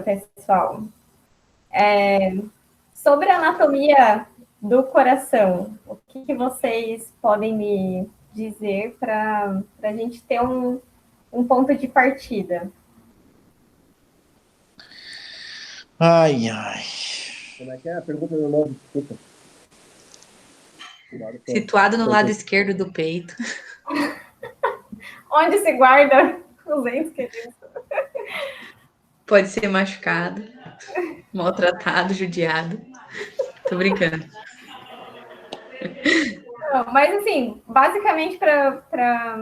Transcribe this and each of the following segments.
pessoal. Sobre a anatomia do coração, o que vocês podem me dizer para a gente ter um ponto de partida? Ai, ai. Como é que é a pergunta do novo? Desculpa. Situado no lado esquerdo do peito. Onde se guarda os entes queridos? Pode ser machucado, maltratado, judiado. Tô brincando. Não, mas, assim, basicamente, para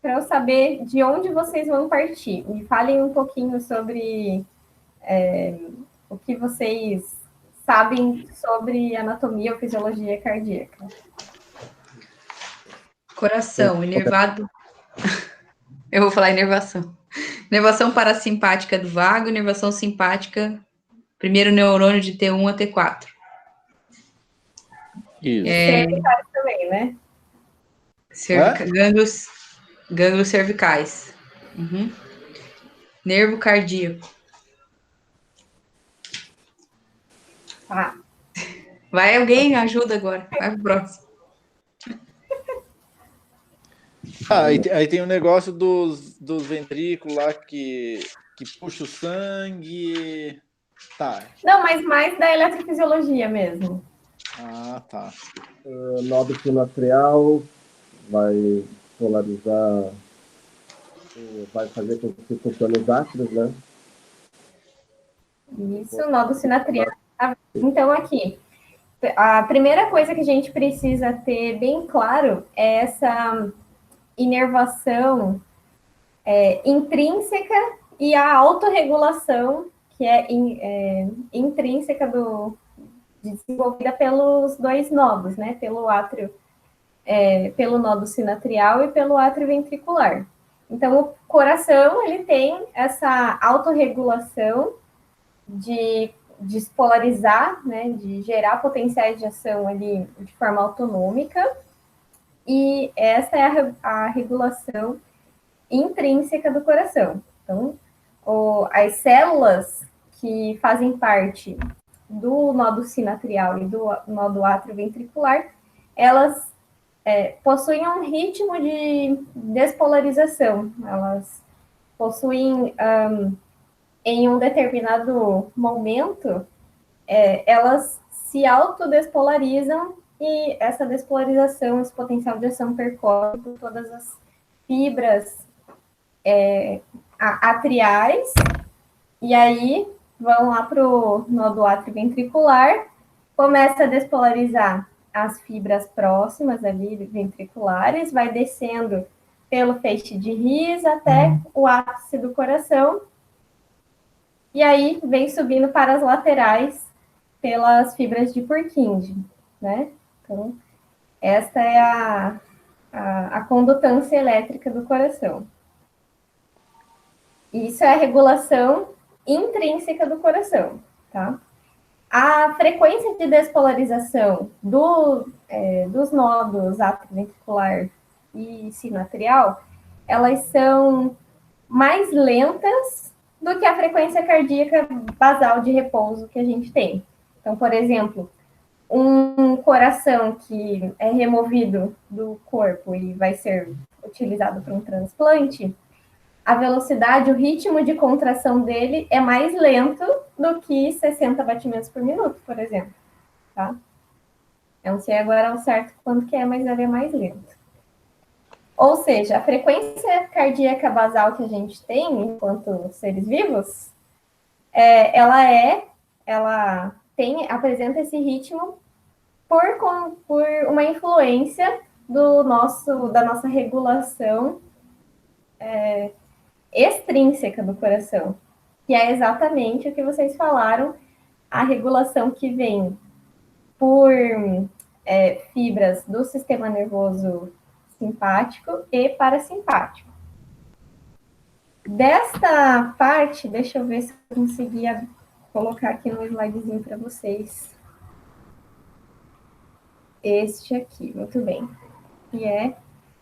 eu saber de onde vocês vão partir, me falem um pouquinho sobre o que vocês sabem sobre anatomia ou fisiologia cardíaca. Coração, inervado. Eu vou falar inervação. Inervação parasimpática do vago, inervação simpática, primeiro neurônio de T1 a T4. Isso. Cervicais também, né? Gânglios cervicais. Uhum. Nervo cardíaco. Tá. Vai alguém, ajuda agora. Vai pro próximo. Aí tem o negócio dos ventrículos lá que puxa o sangue. Tá. Não, mas mais da eletrofisiologia mesmo. Ah, tá. Nódulo sinoatrial vai polarizar, vai fazer com que funcione os átrios, né? Isso, nódulo sinatrial. Então, aqui, a primeira coisa que a gente precisa ter bem claro é essa inervação intrínseca e a autorregulação, que é intrínseca desenvolvida pelos dois nodos, né? Pelo átrio, pelo nódulo sinatrial e pelo átrio ventricular. Então, o coração, ele tem essa autorregulação de despolarizar, né, de gerar potenciais de ação ali de forma autonômica, e essa é a regulação intrínseca do coração. Então, as células que fazem parte do nódulo sinatrial e do nódulo atrioventricular, elas possuem um ritmo de despolarização. Elas possuem, em um determinado momento, elas se autodespolarizam e essa despolarização, esse potencial de ação percorre por todas as fibras atriais, e aí vão lá para o nódulo atrioventricular, começa a despolarizar as fibras próximas ali, ventriculares, vai descendo pelo feixe de His até o ápice do coração, e aí vem subindo para as laterais pelas fibras de Purkinje, né? Então, esta é a condutância elétrica do coração. Isso é a regulação intrínseca do coração, tá? A frequência de despolarização dos nódulos atrioventricular e sinatrial, elas são mais lentas do que a frequência cardíaca basal de repouso que a gente tem. Então, por exemplo, um coração que é removido do corpo e vai ser utilizado para um transplante, a velocidade, o ritmo de contração dele é mais lento do que 60 batimentos por minuto, por exemplo, tá? Eu não sei agora ao certo quanto que é, mas ele é mais lento. Ou seja, a frequência cardíaca basal que a gente tem enquanto seres vivos, ela apresenta esse ritmo por uma influência da nossa regulação extrínseca do coração, que é exatamente o que vocês falaram, a regulação que vem por fibras do sistema nervoso simpático e parasimpático. Desta parte, deixa eu ver se eu conseguia colocar aqui no slidezinho para vocês. Este aqui, muito bem. Que é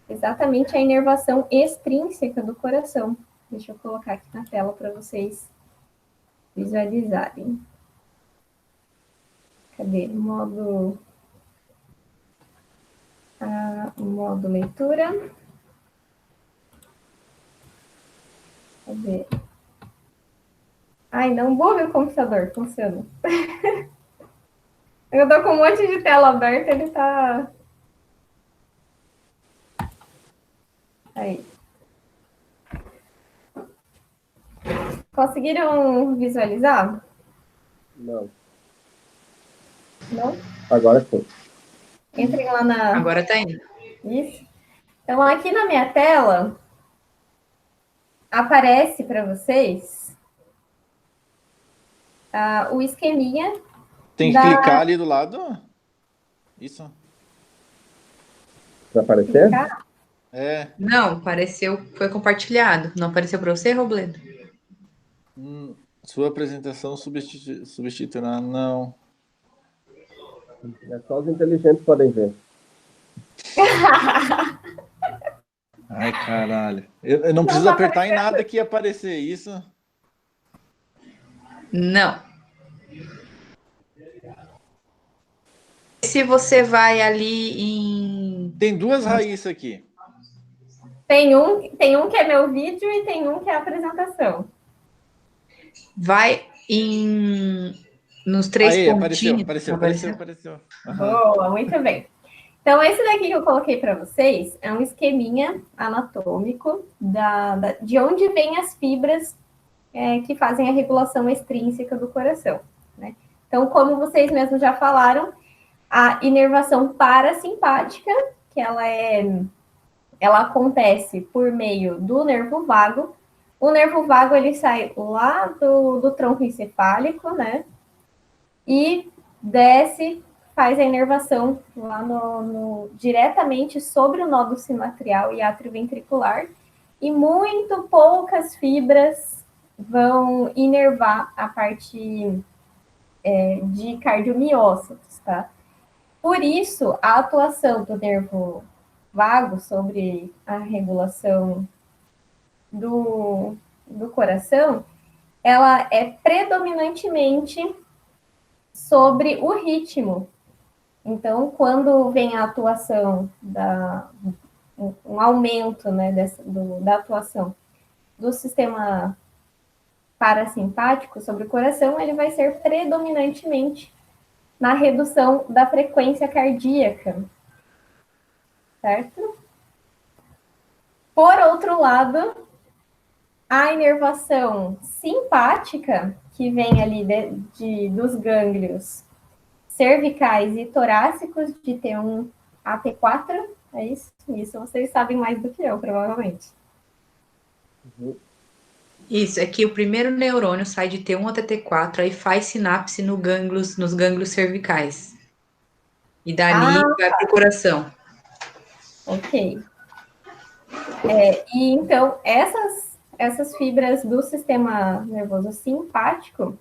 exatamente a inervação extrínseca do coração. Deixa eu colocar aqui na tela para vocês visualizarem. Cadê? Modo leitura. Cadê? Ai, não bugue o computador, funciona. Eu tô com um monte de tela aberta, ele tá... Aí. Conseguiram visualizar? Não. Não? Agora sim. Entrem lá na... Agora tá indo. Isso. Então, aqui na minha tela, aparece para vocês o esqueminha. Tem que clicar ali do lado? Isso? Vai aparecer? Clicar. É. Não, apareceu, foi compartilhado. Não apareceu para você, Robledo? Sua apresentação substituirá. Não. É só os inteligentes podem ver. Ai, caralho. Eu não preciso apertar em nada que ia aparecer isso. Não. Se você vai ali em... Tem duas raízes aqui. Tem um que é meu vídeo e tem um que é a apresentação. Vai nos três Aí, pontinhos. apareceu. Uhum. Boa, muito bem. Então, esse daqui que eu coloquei para vocês é um esqueminha anatômico de onde vêm as fibras que fazem a regulação extrínseca do coração, né? Então, como vocês mesmos já falaram, a inervação parasimpática, que ela acontece por meio do nervo vago. O nervo vago, ele sai lá do tronco encefálico, né? E desce, faz a inervação lá diretamente sobre o nódulo sinoatrial e atrioventricular. E muito poucas fibras vão inervar a parte de cardiomiócitos, tá? Por isso, a atuação do nervo vago sobre a regulação do coração, ela é predominantemente sobre o ritmo. Então, quando vem a atuação um aumento, né, da atuação do sistema parasimpático sobre o coração, ele vai ser predominantemente na redução da frequência cardíaca, certo? Por outro lado, a inervação simpática, que vem ali dos gânglios cervicais e torácicos de T1 a T4, é isso? Isso vocês sabem mais do que eu, provavelmente. Isso, é que o primeiro neurônio sai de T1 até T4, aí faz sinapse nos gânglios cervicais. E dali vai para o coração. Ok. E então, essas fibras do sistema nervoso simpático,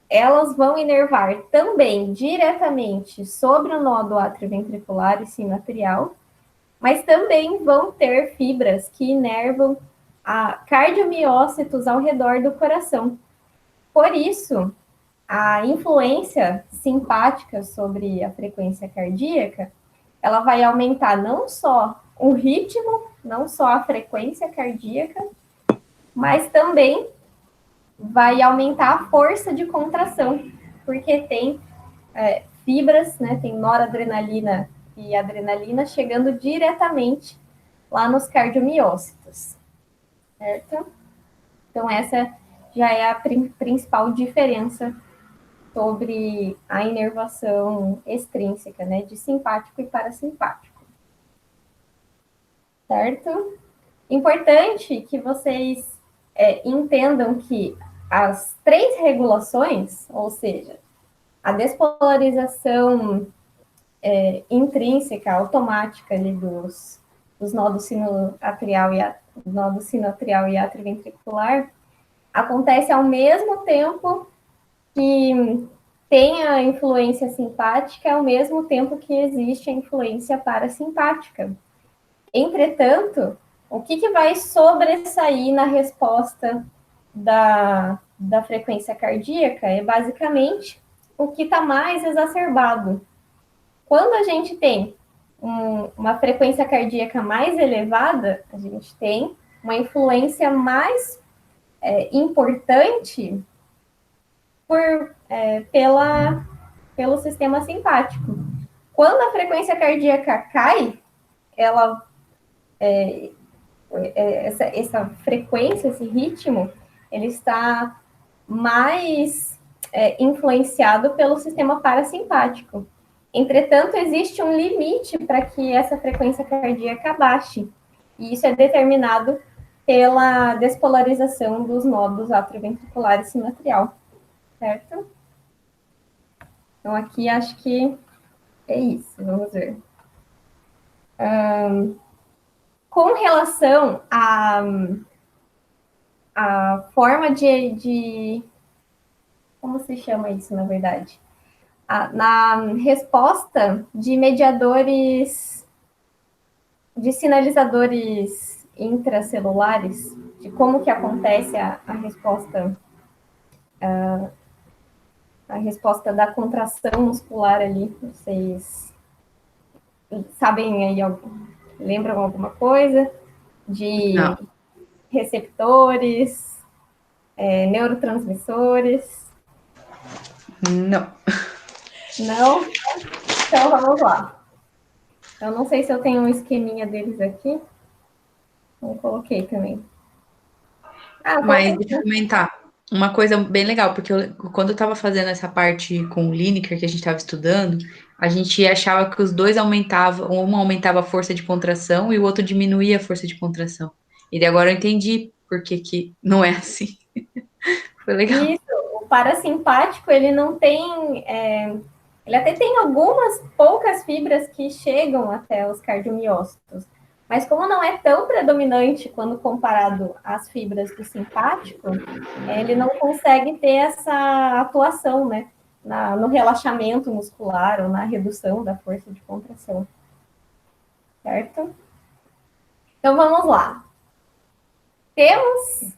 elas vão inervar também diretamente sobre o nódo atrioventricular e sinoatrial, mas também vão ter fibras que inervam a cardiomiócitos ao redor do coração. Por isso, a influência simpática sobre a frequência cardíaca, ela vai aumentar não só o ritmo, não só a frequência cardíaca, mas também vai aumentar a força de contração, porque tem fibras, né, tem noradrenalina e adrenalina chegando diretamente lá nos cardiomiócitos, certo? Então, essa já é a principal diferença sobre a inervação extrínseca, né, de simpático e parasimpático. Certo? Importante que vocês entendam que as três regulações, ou seja, a despolarização intrínseca, automática ali dos nódulos sinoatrial e atrioventricular, acontece ao mesmo tempo que tem a influência simpática, ao mesmo tempo que existe a influência parasimpática. Entretanto, o que vai sobressair na resposta da da frequência cardíaca é basicamente o que está mais exacerbado. Quando a gente tem uma frequência cardíaca mais elevada, a gente tem uma influência mais importante pelo sistema simpático. Quando a frequência cardíaca cai, essa frequência, esse ritmo, ele está mais influenciado pelo sistema parasimpático. Entretanto, existe um limite para que essa frequência cardíaca baixe, e isso é determinado pela despolarização dos nodos atrioventricular e sinoatrial, certo? Então, aqui acho que é isso, vamos ver. Com relação à forma como se chama isso, na verdade? Na resposta de mediadores, de sinalizadores intracelulares, de como que acontece a resposta da contração muscular ali. Vocês sabem aí, lembram alguma coisa? Não. Receptores, neurotransmissores? Não. Não? Então vamos lá. Eu não sei se eu tenho um esqueminha deles aqui. Não coloquei também. Mas deixa eu comentar. Uma coisa bem legal, porque quando eu estava fazendo essa parte com o Lineker, que a gente estava estudando, a gente achava que os dois aumentavam, um aumentava a força de contração e o outro diminuía a força de contração. E daí agora eu entendi por que não é assim. Foi legal. Isso, o parasimpático, ele não tem... ele até tem algumas poucas fibras que chegam até os cardiomiócitos, mas como não é tão predominante quando comparado às fibras do simpático, ele não consegue ter essa atuação, né, no relaxamento muscular ou na redução da força de contração. Certo? Então, vamos lá. Temos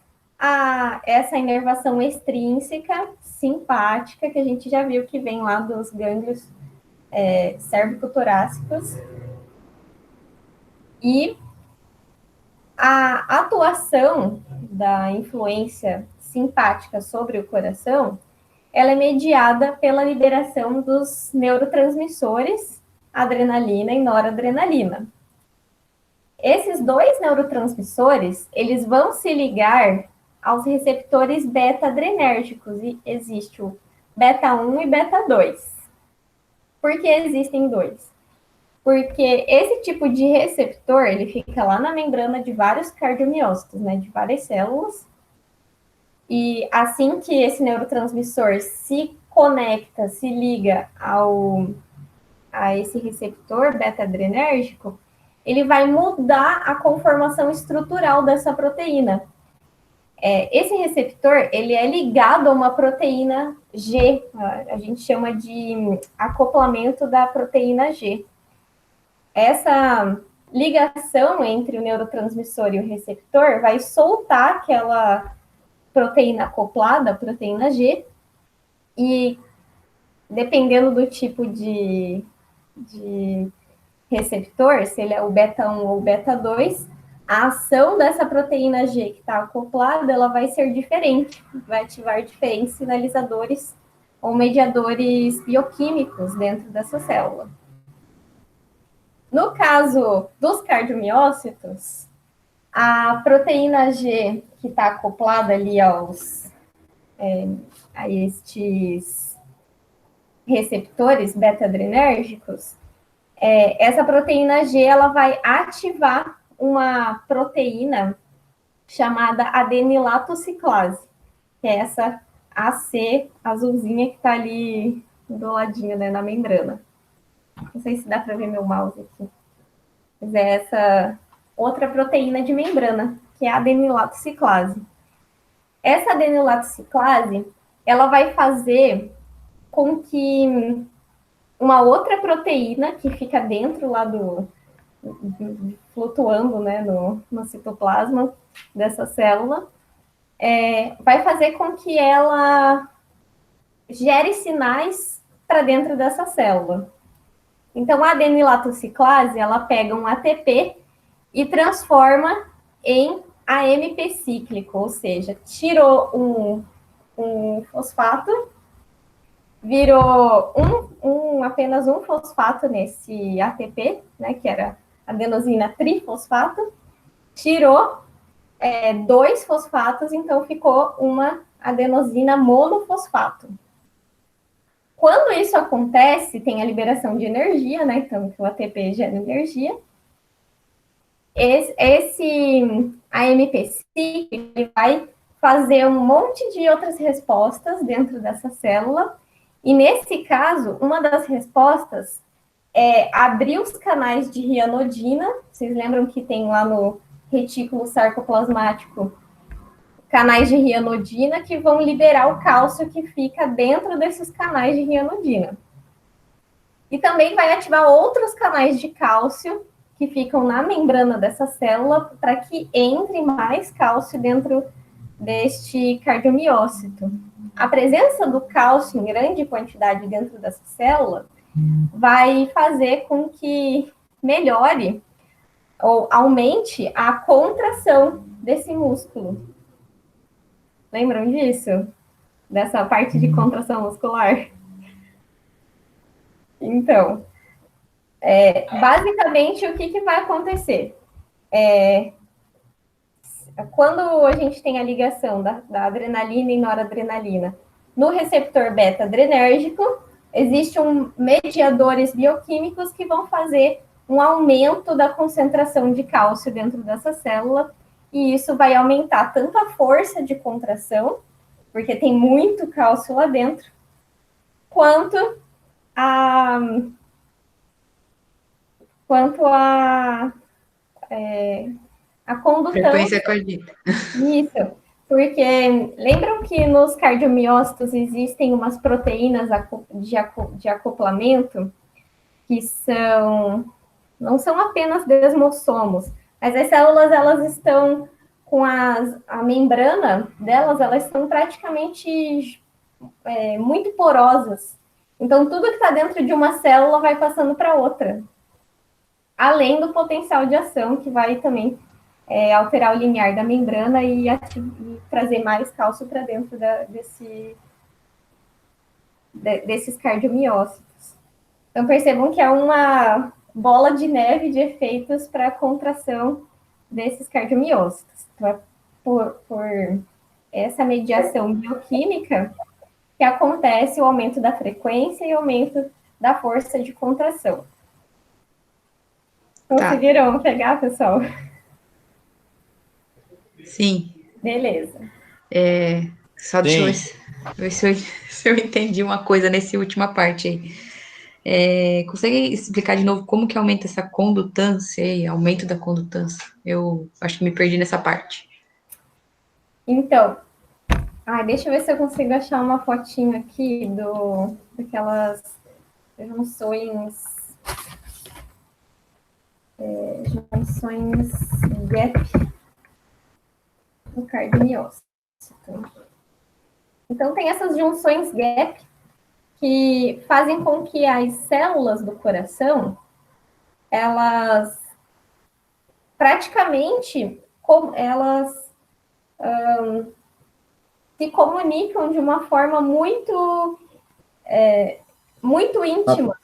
essa inervação extrínseca simpática, que a gente já viu que vem lá dos gânglios cérvico-torácicos. E a atuação da influência simpática sobre o coração, ela é mediada pela liberação dos neurotransmissores adrenalina e noradrenalina. Esses dois neurotransmissores, eles vão se ligar aos receptores beta-adrenérgicos, e existe o beta-1 e beta-2. Por que existem dois? Porque esse tipo de receptor, ele fica lá na membrana de vários cardiomiócitos, né, de várias células, e assim que esse neurotransmissor se conecta, se liga a esse receptor beta-adrenérgico, ele vai mudar a conformação estrutural dessa proteína. Esse receptor, ele é ligado a uma proteína G, a gente chama de acoplamento da proteína G. Essa ligação entre o neurotransmissor e o receptor vai soltar aquela proteína acoplada, a proteína G, e dependendo do tipo de receptor, se ele é o beta-1 ou o beta-2, a ação dessa proteína G que está acoplada, ela vai ser diferente, vai ativar diferentes sinalizadores ou mediadores bioquímicos dentro dessa célula. No caso dos cardiomiócitos, a proteína G que está acoplada ali a estes receptores beta-adrenérgicos, essa proteína G ela vai ativar uma proteína chamada adenilatociclase, que é essa AC azulzinha que está ali do ladinho, né, na membrana. Não sei se dá para ver meu mouse aqui. Mas é essa outra proteína de membrana, que é a adenilatociclase. Essa adenilatociclase, ela vai fazer com que uma outra proteína que fica dentro lá flutuando, né, no citoplasma dessa célula, vai fazer com que ela gere sinais para dentro dessa célula. Então, a adenilatociclase, ela pega um ATP e transforma em AMP cíclico, ou seja, tirou um fosfato, virou apenas um fosfato nesse ATP, né, que era adenosina trifosfato, tirou 2 fosfatos, então ficou uma adenosina monofosfato. Quando isso acontece, tem a liberação de energia, né? Então, o ATP gera energia. Esse AMP-CIC, ele vai fazer um monte de outras respostas dentro dessa célula. E, nesse caso, uma das respostas é abrir os canais de rianodina. Vocês lembram que tem lá no retículo sarcoplasmático canais de rianodina que vão liberar o cálcio que fica dentro desses canais de rianodina. E também vai ativar outros canais de cálcio que ficam na membrana dessa célula para que entre mais cálcio dentro deste cardiomiócito. A presença do cálcio em grande quantidade dentro dessa célula vai fazer com que melhore ou aumente a contração desse músculo. Lembram disso? Dessa parte de contração muscular? Então, basicamente, o que vai acontecer? Quando a gente tem a ligação da adrenalina e noradrenalina no receptor beta-adrenérgico, existem mediadores bioquímicos que vão fazer um aumento da concentração de cálcio dentro dessa célula, e isso vai aumentar tanto a força de contração, porque tem muito cálcio lá dentro, quanto a condução. Frequência cardíaca. Isso, porque lembram que nos cardiomiócitos existem umas proteínas de acoplamento que não são apenas desmossomos, mas as células, elas estão com a membrana delas, elas estão praticamente muito porosas. Então, tudo que está dentro de uma célula vai passando para outra. Além do potencial de ação, que vai também alterar o limiar da membrana e trazer mais cálcio para dentro desses cardiomiócitos. Então, percebam que é uma bola de neve de efeitos para a contração desses cardiomiócitos. Então, por essa mediação bioquímica que acontece o aumento da frequência e o aumento da força de contração. Conseguiram pegar, pessoal? Sim. Beleza. Só deixa eu ver se eu entendi uma coisa nessa última parte aí. Consegue explicar de novo como que aumenta essa condutância aí, aumento da condutância? Eu acho que me perdi nessa parte. Então, deixa eu ver se eu consigo achar uma fotinho aqui daquelas junções gap do cardiomiócito. Então, tem essas junções gap que fazem com que as células do coração, elas praticamente, se comunicam de uma forma muito íntima.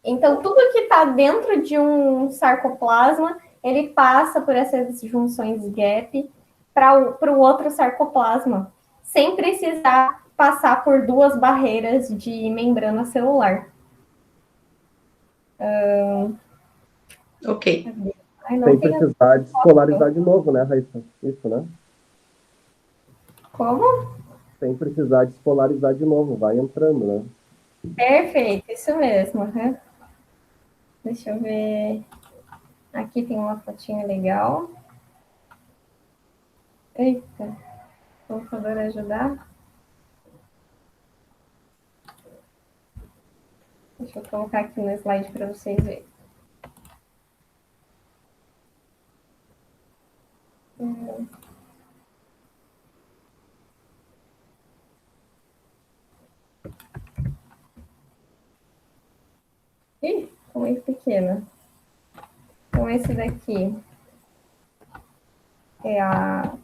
Então, tudo que está dentro de um sarcoplasma, ele passa por essas junções gap para o outro sarcoplasma, sem precisar passar por 2 barreiras de membrana celular. Ok. Sem precisar despolarizar de novo, né, Raíssa? Isso, né? Como? Sem precisar despolarizar de novo, vai entrando, né? Perfeito, isso mesmo. Uhum. Deixa eu ver. Aqui tem uma fotinha legal. Eita, o computador ajudar. Deixa eu colocar aqui no slide para vocês verem. Ih, ficou muito pequena. Então, esse daqui é a...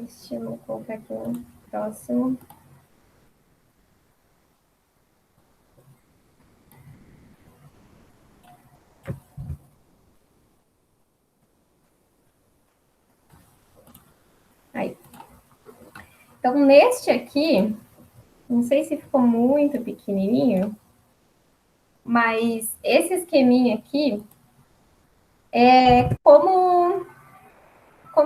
Este, vou colocar aqui no próximo. Aí. Então, neste aqui, não sei se ficou muito pequenininho, mas esse esqueminha aqui é como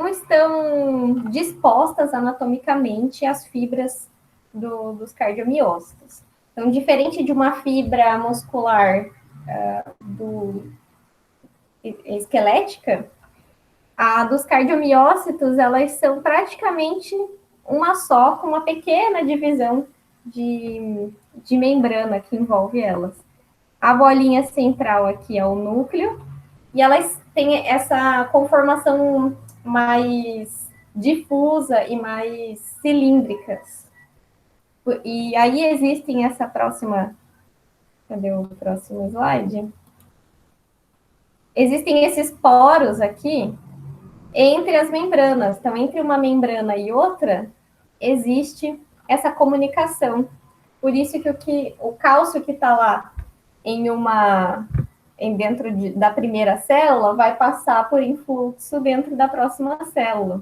estão dispostas anatomicamente as fibras dos cardiomiócitos. Então, diferente de uma fibra muscular esquelética, a dos cardiomiócitos, elas são praticamente uma só, com uma pequena divisão de membrana que envolve elas. A bolinha central aqui é o núcleo, e elas têm essa conformação mais difusa e mais cilíndricas. E aí existem essa próxima... Cadê o próximo slide? Existem esses poros aqui entre as membranas. Então, entre uma membrana e outra, existe essa comunicação. Por isso que o cálcio que está lá dentro da primeira célula vai passar por influxo dentro da próxima célula.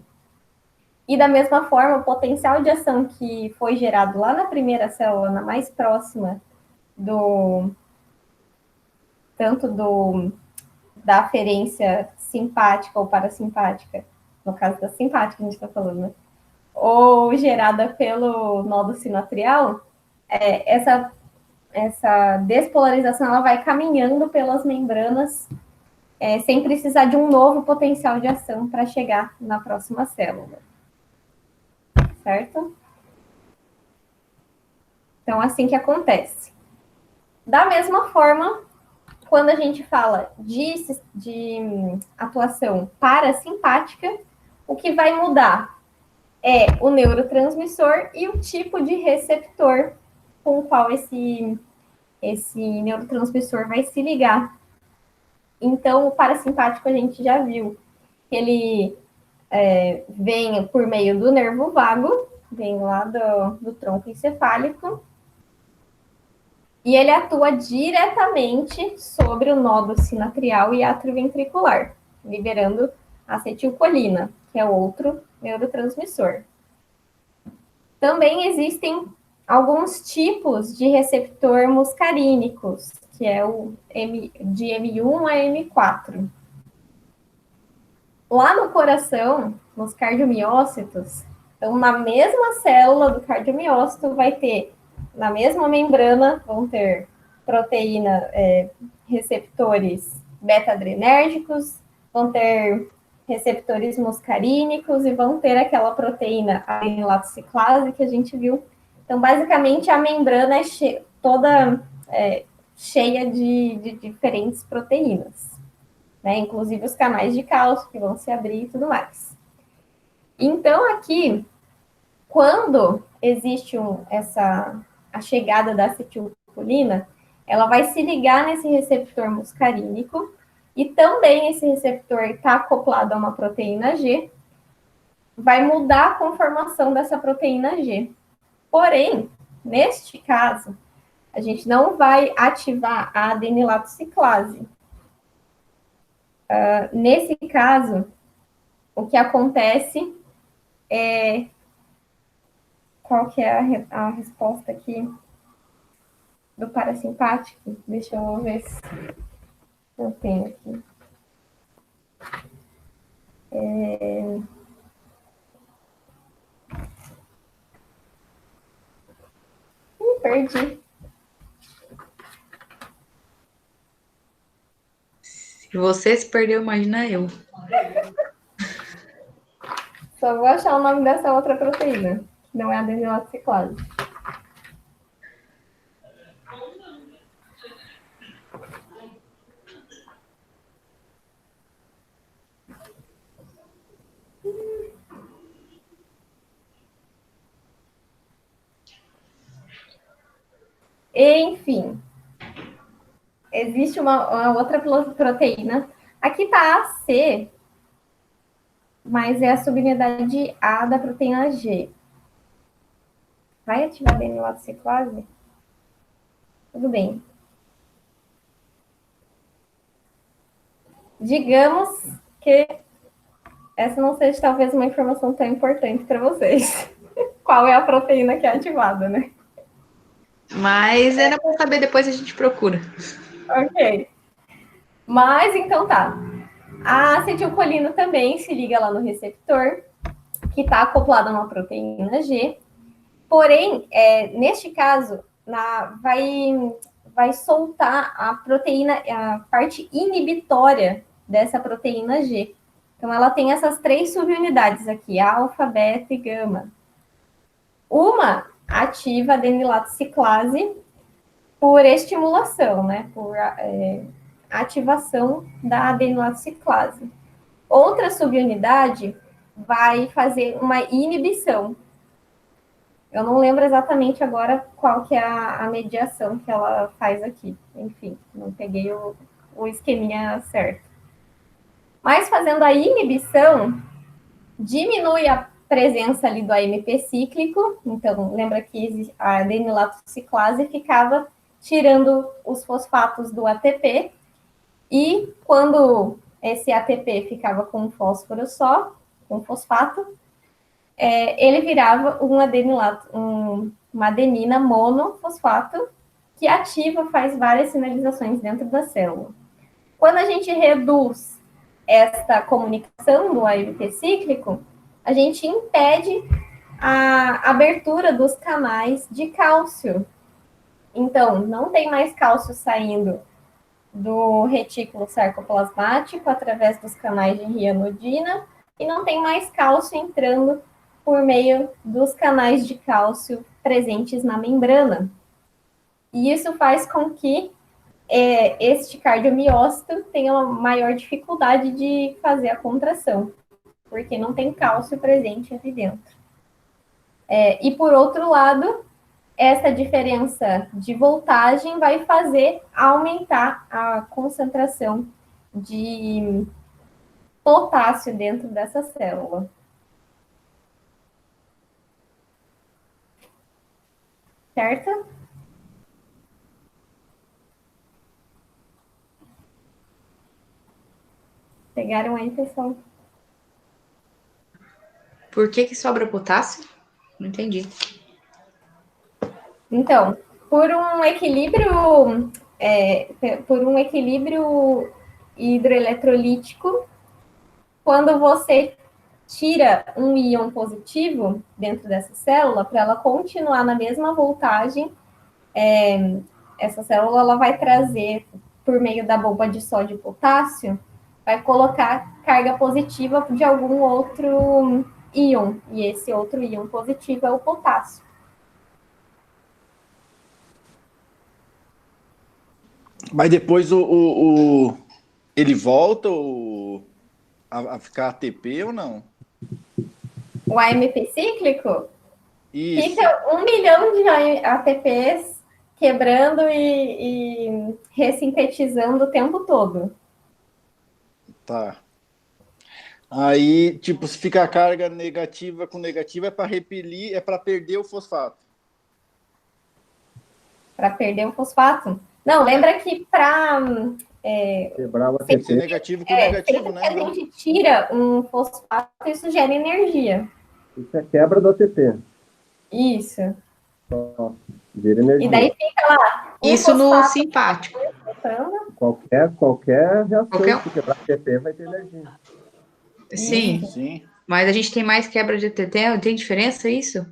E da mesma forma, o potencial de ação que foi gerado lá na primeira célula, na mais próxima tanto da aferência simpática ou parasimpática, no caso da simpática a gente está falando, né? Ou gerada pelo nódo sinoatrial, essa despolarização ela vai caminhando pelas membranas sem precisar de um novo potencial de ação para chegar na próxima célula. Certo? Então, assim que acontece. Da mesma forma, quando a gente fala de atuação parasimpática, o que vai mudar é o neurotransmissor e o tipo de receptor com o qual esse neurotransmissor vai se ligar. Então, o parasimpático a gente já viu que ele vem por meio do nervo vago, vem lá do tronco encefálico, e ele atua diretamente sobre o nódo sinatrial e atrioventricular, liberando acetilcolina, que é outro neurotransmissor. Também existem alguns tipos de receptor muscarínicos, que é de M1 a M4. Lá no coração, nos cardiomiócitos, então na mesma célula do cardiomiócito vai ter, na mesma membrana, vão ter proteína, receptores beta-adrenérgicos, vão ter receptores muscarínicos e vão ter aquela proteína adenilatociclase que a gente viu. Então, basicamente, a membrana é toda cheia de diferentes proteínas, né? Inclusive os canais de cálcio que vão se abrir e tudo mais. Então, aqui, quando existe a chegada da acetilcolina, ela vai se ligar nesse receptor muscarínico e também esse receptor está acoplado a uma proteína G, vai mudar a conformação dessa proteína G. Porém, neste caso, a gente não vai ativar a adenilatociclase. Nesse caso, o que acontece é... Qual que é a resposta aqui do parasimpático? Deixa eu ver se eu tenho aqui. Perdi. Se você se perdeu, imagina eu. Só vou achar o nome dessa outra proteína, que não é a adenilatociclase. Enfim, existe uma outra proteína. Aqui está a C, mas é a subunidade A da proteína G. Vai ativar a adenilatociclase? Tudo bem. Digamos que essa não seja talvez uma informação tão importante para vocês. Qual é a proteína que é ativada, né? Mas era bom saber, depois a gente procura. Ok. Mas então tá. A acetilcolina também se liga lá no receptor, que está acoplado a uma proteína G. Porém, neste caso, vai soltar a proteína, a parte inibitória dessa proteína G. Então, ela tem essas 3 subunidades aqui, alfa, beta e gama. Uma ativa a adenilatociclase por estimulação, né? Por ativação da adenilatociclase. Outra subunidade vai fazer uma inibição. Eu não lembro exatamente agora qual que é a mediação que ela faz aqui. Enfim, não peguei o esqueminha certo. Mas fazendo a inibição, diminui a presença ali do AMP cíclico. Então, lembra que a adenilatociclase ficava tirando os fosfatos do ATP. E quando esse ATP ficava com um fósforo só, com fosfato, ele virava uma adenina monofosfato, que ativa, faz várias sinalizações dentro da célula. Quando a gente reduz esta comunicação do AMP cíclico, a gente impede a abertura dos canais de cálcio. Então, não tem mais cálcio saindo do retículo sarcoplasmático através dos canais de rianodina e não tem mais cálcio entrando por meio dos canais de cálcio presentes na membrana. E isso faz com que este cardiomiócito tenha uma maior dificuldade de fazer a contração, porque não tem cálcio presente ali dentro. E por outro lado, essa diferença de voltagem vai fazer aumentar a concentração de potássio dentro dessa célula. Certo? Pegaram aí, pessoal? Por que sobra potássio? Não entendi. Então, por um equilíbrio hidroeletrolítico, quando você tira um íon positivo dentro dessa célula, para ela continuar na mesma voltagem, essa célula ela vai trazer, por meio da bomba de sódio e potássio, vai colocar carga positiva de algum outro íon, e esse outro íon positivo é o potássio. Mas depois ele volta a ficar ATP ou não? O AMP cíclico Isso. fica 1 milhão de ATPs quebrando e ressintetizando o tempo todo. Tá. Aí, tipo, se fica a carga negativa com negativa, é para repelir, é para perder o fosfato. Para perder o fosfato? Não, lembra que para Quebrar o Ser ATP. negativo com negativo, sempre né? que a gente tira um fosfato, isso gera energia. Isso é quebra do ATP. Isso. Só vira energia. E daí fica lá. Isso no simpático. Qualquer reação Qualquer- que quebrar ATP vai ter energia. Sim, Sim. mas a gente tem mais quebra de ATP, tem diferença isso?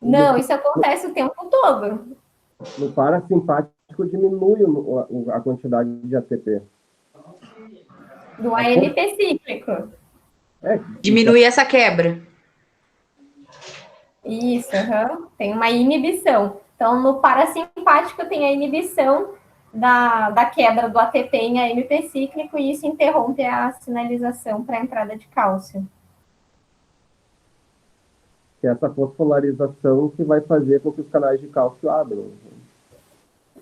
Não, isso acontece o tempo todo. No parasimpático diminui a quantidade de ATP. Do AMP cíclico. Diminui essa quebra. Isso, tem uma inibição. Então, no parasimpático tem a inibição da quebra do ATP em AMP cíclico e isso interrompe a sinalização para a entrada de cálcio. Que é essa fosfolarização que vai fazer com que os canais de cálcio abram.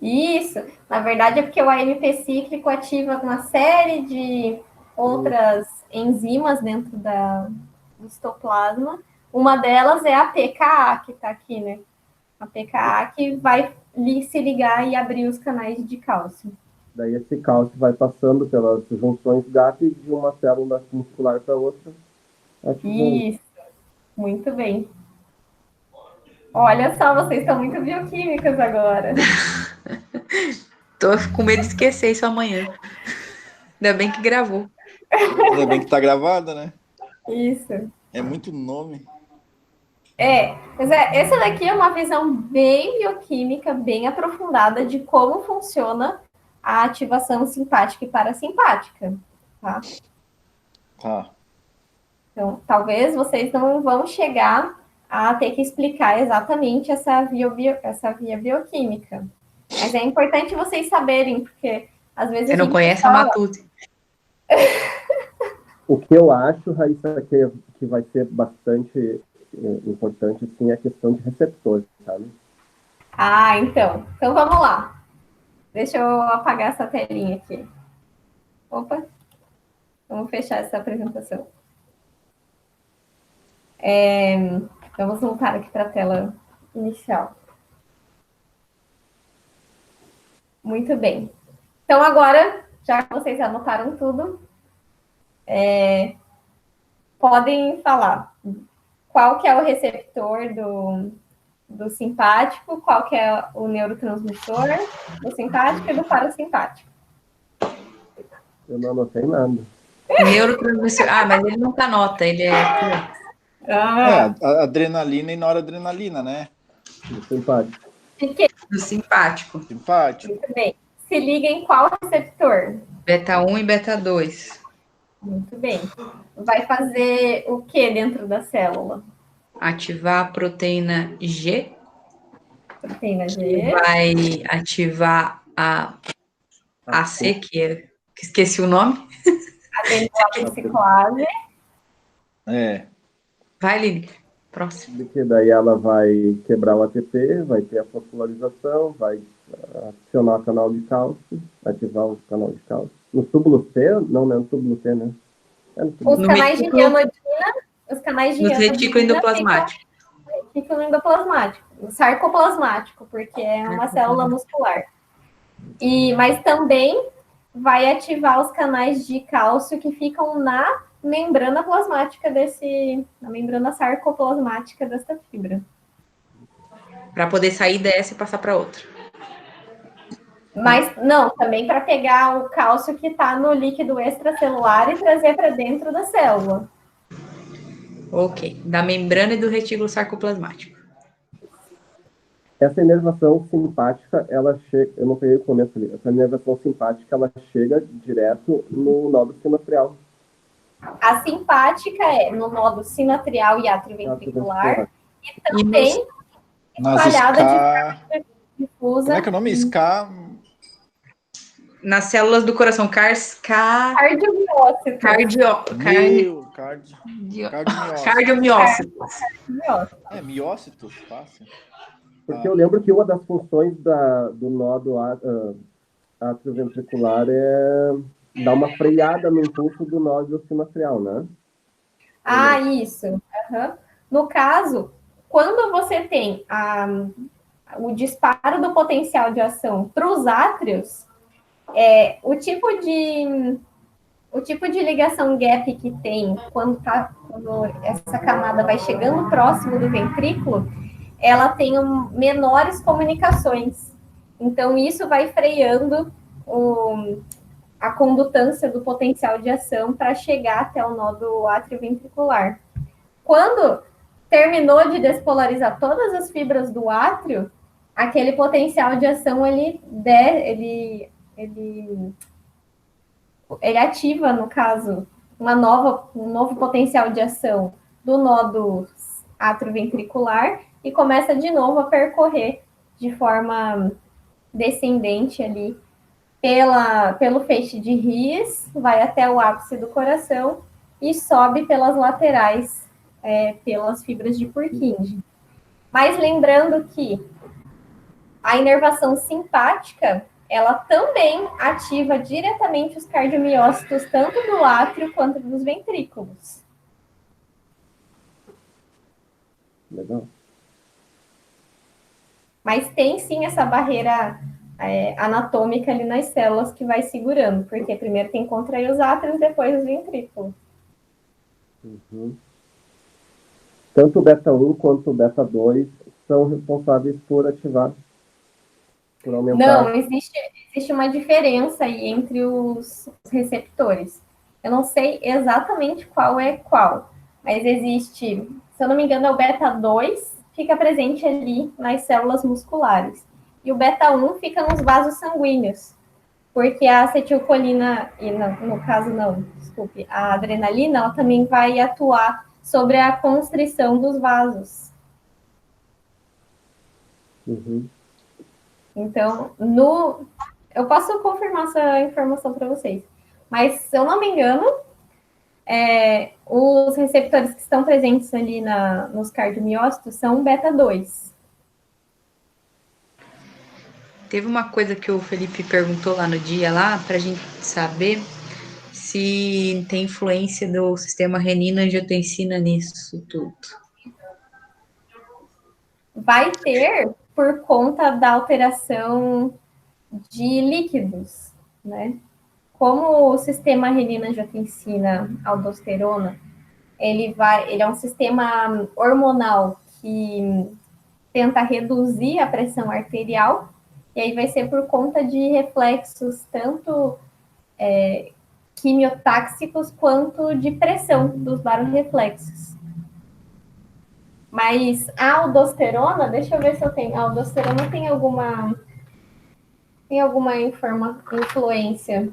Isso, na verdade é porque o AMP cíclico ativa uma série de outras enzimas dentro do citoplasma. Uma delas é a PKA, que está aqui, né? A PKA que vai se ligar e abrir os canais de cálcio. Daí esse cálcio vai passando pelas junções GAP de uma célula muscular para outra. Isso, muito bem. Olha só, vocês estão muito bioquímicos agora. Tô com medo de esquecer isso amanhã. Ainda bem que gravou. Ainda bem que tá gravada, né? Isso. É muito nome. Mas essa daqui é uma visão bem bioquímica, bem aprofundada de como funciona a ativação simpática e parasimpática, tá? Tá. Então, talvez vocês não vão chegar a ter que explicar exatamente essa via bioquímica. Mas é importante vocês saberem, porque às vezes Você não conhece a Matute. O que eu acho, Raíssa, que vai ser bastante importante, assim, é a questão de receptores, sabe? Então. Então vamos lá. Deixa eu apagar essa telinha aqui. Opa. Vamos fechar essa apresentação. Vamos voltar aqui para a tela inicial. Muito bem. Então, agora, já que vocês anotaram tudo, podem falar qual que é o receptor do simpático, qual que é o neurotransmissor do simpático e do parasimpático. Eu não anotei nada. Neurotransmissor. Mas ele não anota, ele é A adrenalina e noradrenalina, né? Do simpático. do simpático. Simpático. Muito bem. Se liga em qual receptor? Beta 1 e beta 2. Muito bem. Vai fazer o que dentro da célula? Ativar a proteína G. Proteína G. Vai ativar a AC, que esqueci o nome. Adenosine. Vai, Lineker. Próximo. Porque daí ela vai quebrar o ATP, vai ter a fosfolarização, vai acionar o canal de cálcio, ativar o canal de cálcio. No túbulo C? Não, no túbulo C, né? Os canais de ianodina, os canais de ianodina retículo endoplasmático. Retículo endoplasmático, sarcoplasmático, porque é uma célula muscular. Mas também vai ativar os canais de cálcio que ficam na membrana plasmática na membrana sarcoplasmática dessa fibra. Para poder sair dessa e passar para outra. Mas não, também para pegar o cálcio que está no líquido extracelular e trazer para dentro da célula. Ok, da membrana e do retículo sarcoplasmático. Essa inervação simpática, ela chega, eu não peguei o começo ali, essa inervação simpática, ela chega direto no nódulo sinatrial. A simpática é no nódulo sinatrial e atrioventricular e também espalhada de forma difusa. Como é que é o nome? Nas células do coração, cardiomiócito. Cardiomiócito. Miócitos, fácil. Porque eu lembro que uma das funções do nódo atrioventricular é dar uma freada no impulso do nódulo sinatrial, né? Isso. Uhum. No caso, quando você tem o disparo do potencial de ação para os átrios, o tipo de ligação gap que tem quando essa camada vai chegando próximo do ventrículo, ela tem menores comunicações. Então, isso vai freando a condutância do potencial de ação para chegar até o nódo atrioventricular. Quando terminou de despolarizar todas as fibras do átrio, aquele potencial de ação ele ativa, no caso, um novo potencial de ação do nódo atrioventricular e começa de novo a percorrer de forma descendente ali pelo feixe de Ries, vai até o ápice do coração e sobe pelas laterais, pelas fibras de Purkinje. Mas lembrando que A inervação simpática, ela também ativa diretamente os cardiomiócitos, tanto do átrio quanto dos ventrículos. Legal. Mas tem sim essa barreira anatômica ali nas células que vai segurando, porque primeiro tem que contrair os átrios, depois os ventrículos. Uhum. Tanto o beta 1 quanto o beta 2 são responsáveis por ativar, por aumentar. Não, existe uma diferença aí entre os receptores. Eu não sei exatamente qual é qual, mas existe, se eu não me engano, é o beta 2, fica presente ali nas células musculares. E o beta 1 fica nos vasos sanguíneos, porque a acetilcolina, e no caso não, desculpe, a adrenalina, ela também vai atuar sobre a constrição dos vasos. Uhum. Então, eu posso confirmar essa informação para vocês, mas se eu não me engano, os receptores que estão presentes ali nos cardiomiócitos são beta 2. Teve uma coisa que o Felipe perguntou lá no dia, lá, para a gente saber se tem influência do sistema renina-angiotensina nisso tudo. Vai ter por conta da alteração de líquidos, né? Como o sistema renina-angiotensina-aldosterona, ele é um sistema hormonal que tenta reduzir a pressão arterial, e aí vai ser por conta de reflexos tanto quimiotáxicos quanto de pressão dos barorreflexos. Mas a aldosterona, deixa eu ver se eu tenho. A aldosterona tem alguma influência.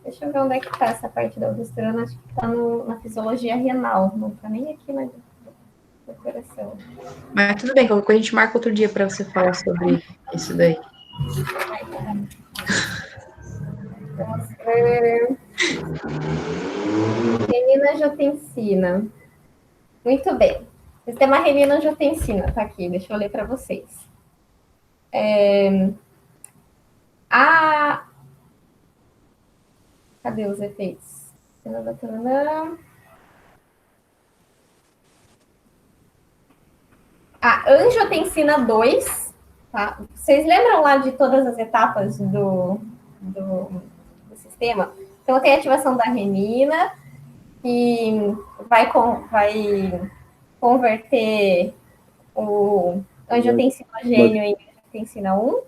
Deixa eu ver onde é que está essa parte da aldosterona. Acho que está na fisiologia renal, não está nem aqui no coração. Mas tudo bem, qualquer coisa a gente marca outro dia para você falar sobre isso daí. Vamos ver. Renina-angiotensina. Muito bem. Sistema renina-angiotensina, tá aqui, deixa eu ler para vocês. Cadê os efeitos? A angiotensina 2, tá? Vocês lembram lá de todas as etapas do sistema? Então, tem a ativação da renina, que vai converter o angiotensinogênio em angiotensina 1.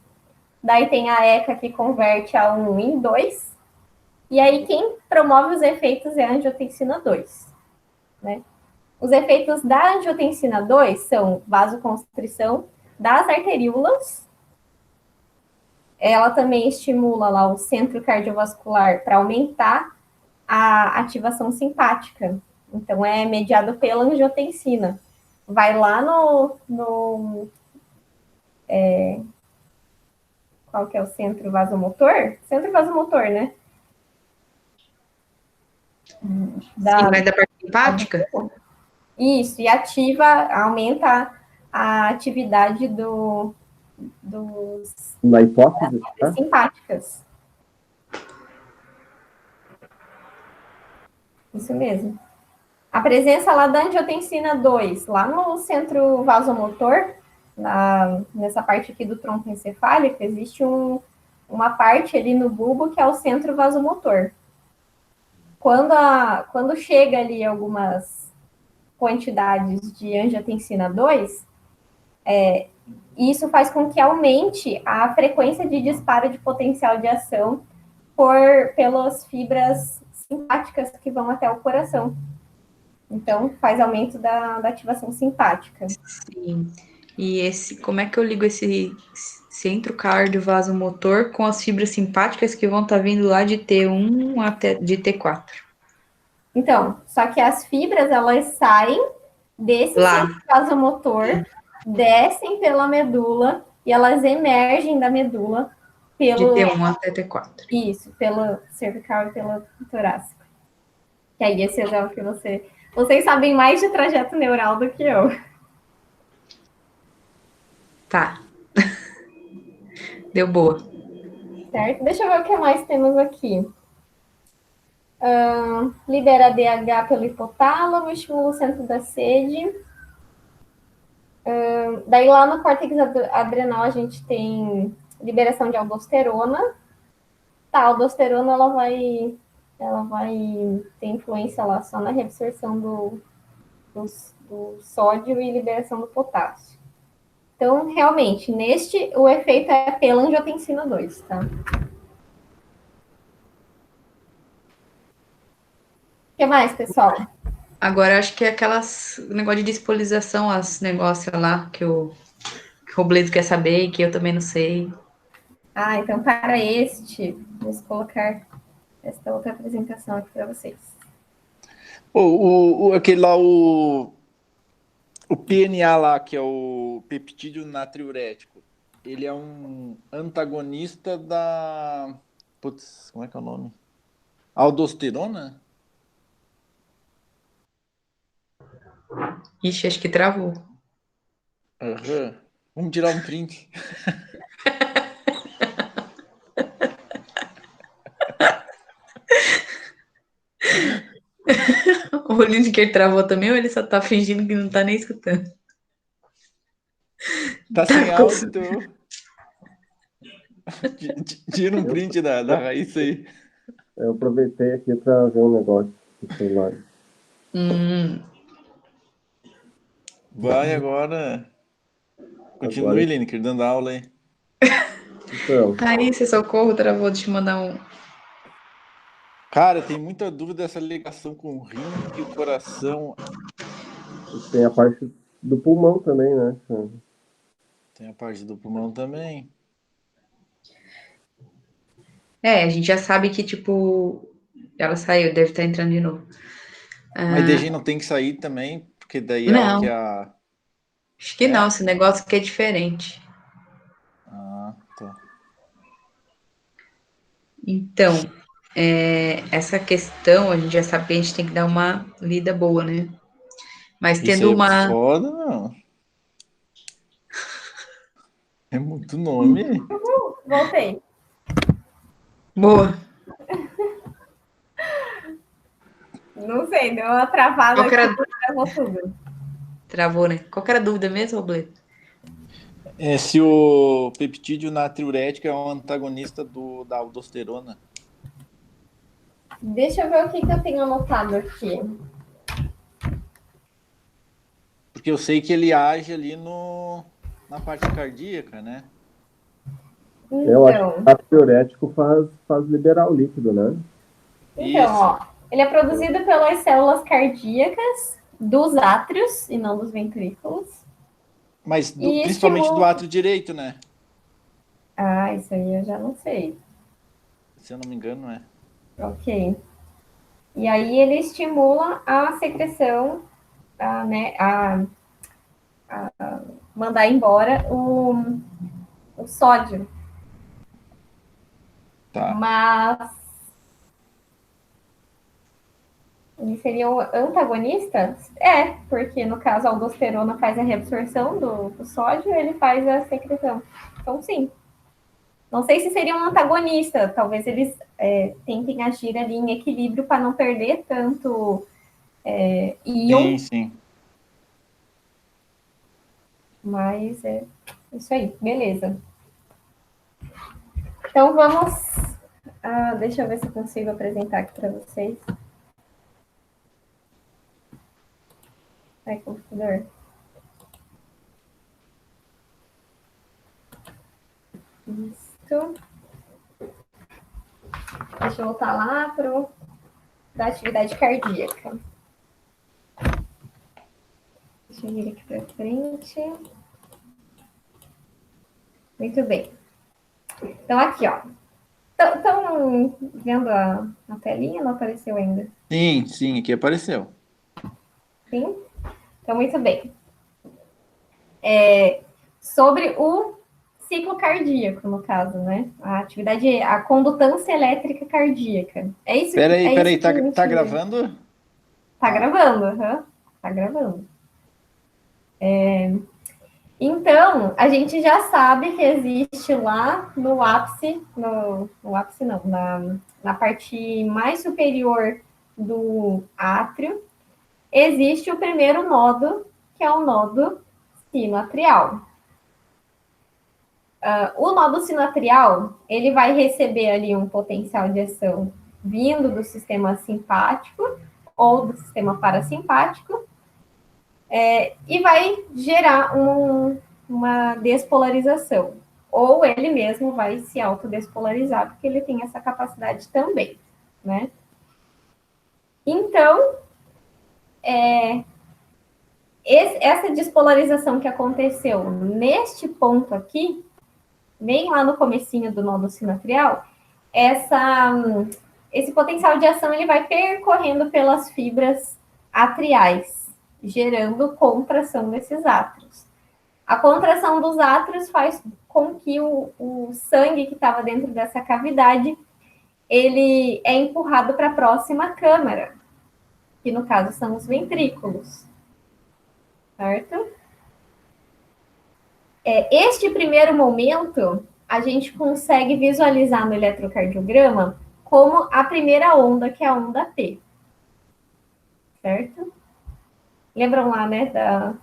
Daí tem a ECA, que converte a 1 em 2. E aí, quem promove os efeitos é a angiotensina 2, né? Os efeitos da angiotensina 2 são vasoconstrição das arteríolas. Ela também estimula lá o centro cardiovascular para aumentar a ativação simpática. Então, é mediado pela angiotensina. Vai lá qual que é o centro vasomotor? Centro vasomotor, né? Sim, mas da parte simpática? Isso, e aumenta a atividade dos Na hipótese, tá? simpáticas. Isso mesmo. A presença lá da angiotensina 2, lá no centro vasomotor, nessa parte aqui do tronco encefálico, existe uma parte ali no bulbo que é o centro vasomotor. Quando chega ali algumas quantidades de angiotensina 2, isso faz com que aumente a frequência de disparo de potencial de ação pelas fibras simpáticas que vão até o coração. Então, faz aumento da ativação simpática. Sim. E como é que eu ligo esse centro cardiovasomotor com as fibras simpáticas que vão estar vindo lá de T1 até de T4? Então, só que as fibras, elas saem desse centro vasomotor, descem pela medula e elas emergem da medula de T1 até T4. Isso, pelo cervical e pelo torácico. Que aí esse é o que vocês sabem mais de trajeto neural do que eu. Tá. Deu boa. Certo? Deixa eu ver o que mais temos aqui. Libera DH pelo hipotálamo, estimula o centro da sede. Daí lá no córtex adrenal a gente tem liberação de aldosterona. Tá, a aldosterona ela vai ter influência lá só na reabsorção do sódio e liberação do potássio. Então, realmente, o efeito é pela angiotensina 2, tá? O que mais, pessoal? Agora, acho que é aquelas negócio de dispolização, as negócios lá que o Robledo quer saber e que eu também não sei. Então para vamos colocar esta outra apresentação aqui para vocês. Aquele lá, o PNA lá, que é o peptídeo natriurético, ele é um antagonista da... Putz, como é que é o nome? Aldosterona? Ixi, acho que travou. Uhum. Vamos tirar um print. O Lineker travou também ou ele só tá fingindo que não tá nem escutando? Tá sem áudio, então. Tira um print da Raíssa aí. Eu aproveitei aqui para ver um negócio do celular. Vai agora. Continue, Lineker, dando aula aí. Então, Raíssa, socorro, travou. Deixa eu mandar um. Cara, tem muita dúvida dessa ligação com o rim e o coração. tem a parte do pulmão também, né? Tem a parte do pulmão também. A gente já sabe que, tipo, ela saiu, deve estar entrando de novo. Mas DG não tem que sair também, porque daí é o Não, que a... acho que não, esse negócio aqui é diferente. Ah, tá. Então, essa questão, a gente já sabe que a gente tem que dar uma lida boa, né? Mas Isso tendo aí é uma. foda, não. É muito nome. Voltei. Boa. Não sei, deu uma travada aqui, travou tudo. Travou, né? Qual que era a dúvida mesmo, Robledo? É se o peptídeo natriurético é um antagonista da aldosterona. Deixa eu ver o que eu tenho anotado aqui. Porque eu sei que ele age ali na parte cardíaca, né? Eu acho que o natriurético faz liberar o líquido, né? Então, ó, ele é produzido pelas células cardíacas dos átrios e não dos ventrículos. Mas principalmente do átrio direito, né? Isso aí eu já não sei. Se eu não me engano, não é. Ok. E aí ele estimula a secreção, a mandar embora o sódio. Tá. Mas ele seria o antagonista? Porque no caso a aldosterona faz a reabsorção do sódio, ele faz a secreção. Então, sim. Não sei se seria um antagonista, talvez eles tentem agir ali em equilíbrio para não perder tanto íon. Sim. Mas é isso aí, beleza. Então vamos. Deixa eu ver se eu consigo apresentar aqui para vocês. Computador. Isso. Deixa eu voltar lá para a atividade cardíaca. Deixa eu vir aqui para frente. Muito bem. Então, aqui, ó. Estão vendo a telinha? Não apareceu ainda? Sim, aqui apareceu. Sim? Então, muito bem. Sobre o ciclo cardíaco, no caso, né? A atividade, a condutância elétrica cardíaca. É isso que... Peraí, tá gravando? Tá gravando, tá gravando. Então, a gente já sabe que existe lá no ápice, no ápice não, na parte mais superior do átrio, existe o primeiro nodo, que é o nodo sinoatrial. O nodo sinoatrial, ele vai receber ali um potencial de ação vindo do sistema simpático ou do sistema parasimpático, e vai gerar uma despolarização. Ou ele mesmo vai se autodespolarizar, porque ele tem essa capacidade também, né? Então, essa despolarização que aconteceu neste ponto aqui, bem lá no comecinho do nodo sinoatrial, esse potencial de ação ele vai percorrendo pelas fibras atriais, gerando contração desses átrios. A contração dos átrios faz com que o sangue que estava dentro dessa cavidade, ele é empurrado para a próxima câmara, que no caso são os ventrículos, certo? Este primeiro momento, a gente consegue visualizar no eletrocardiograma como a primeira onda, que é a onda P, certo? Lembram lá, né,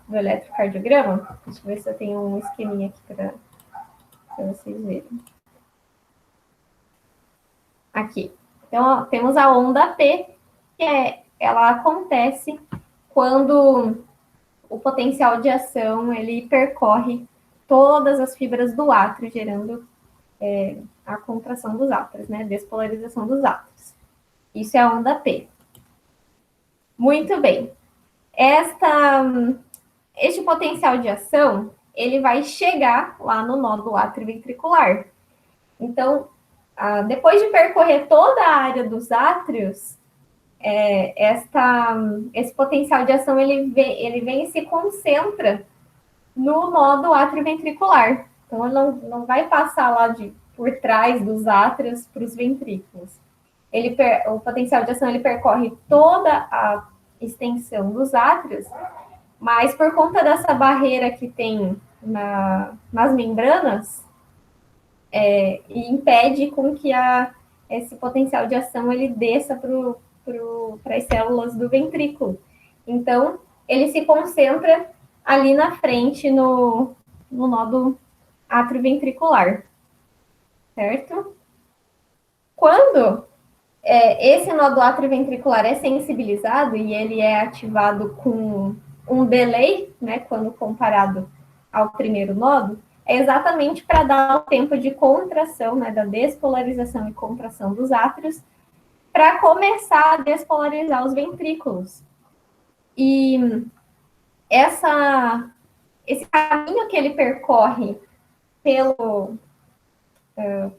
do eletrocardiograma? Deixa eu ver se eu tenho um esqueminha aqui para vocês verem. Aqui. Então, ó, temos a onda P, que ela acontece quando o potencial de ação ele percorre todas as fibras do átrio, gerando a contração dos átrios, né? Despolarização dos átrios. Isso é a onda P. Muito bem. Este potencial de ação, ele vai chegar lá no nódulo atrioventricular. Então, depois de percorrer toda a área dos átrios, esse potencial de ação, ele vem e se concentra no nódulo atrioventricular. Então, ele não vai passar lá por trás dos átrios para os ventrículos. O potencial de ação, ele percorre toda a extensão dos átrios, mas por conta dessa barreira que tem nas membranas, e impede com que esse potencial de ação ele desça para as células do ventrículo. Então, ele se concentra ali na frente, no nódulo atrioventricular, certo? Quando esse nódulo atrioventricular é sensibilizado e ele é ativado com um delay, né, quando comparado ao primeiro nódo, é exatamente para dar o tempo de contração, né, da despolarização e contração dos átrios, para começar a despolarizar os ventrículos. E esse caminho que ele percorre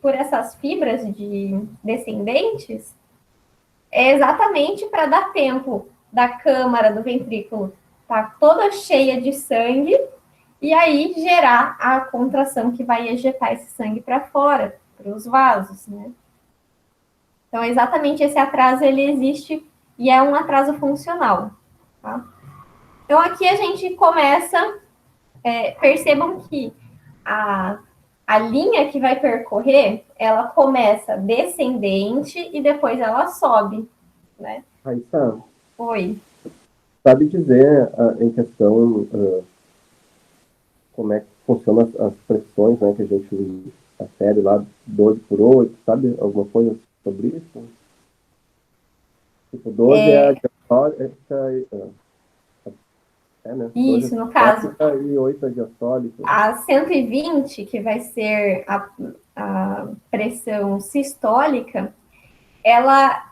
por essas fibras descendentes é exatamente para dar tempo da câmara do ventrículo estar toda cheia de sangue e aí gerar a contração que vai ejetar esse sangue para fora, para os vasos, né? Então, exatamente esse atraso, ele existe e é um atraso funcional, tá? Então, aqui a gente começa, percebam que a linha que vai percorrer, ela começa descendente e depois ela sobe, né? Raíssa, Oi. sabe dizer em questão como é que funcionam as pressões, né, que a gente afere lá 12 por 8, sabe alguma coisa sobre isso? Tipo, 12 é a diastólica, né? Isso, no caso. E 8 é diastólica. A 120, que vai ser a pressão sistólica, ela,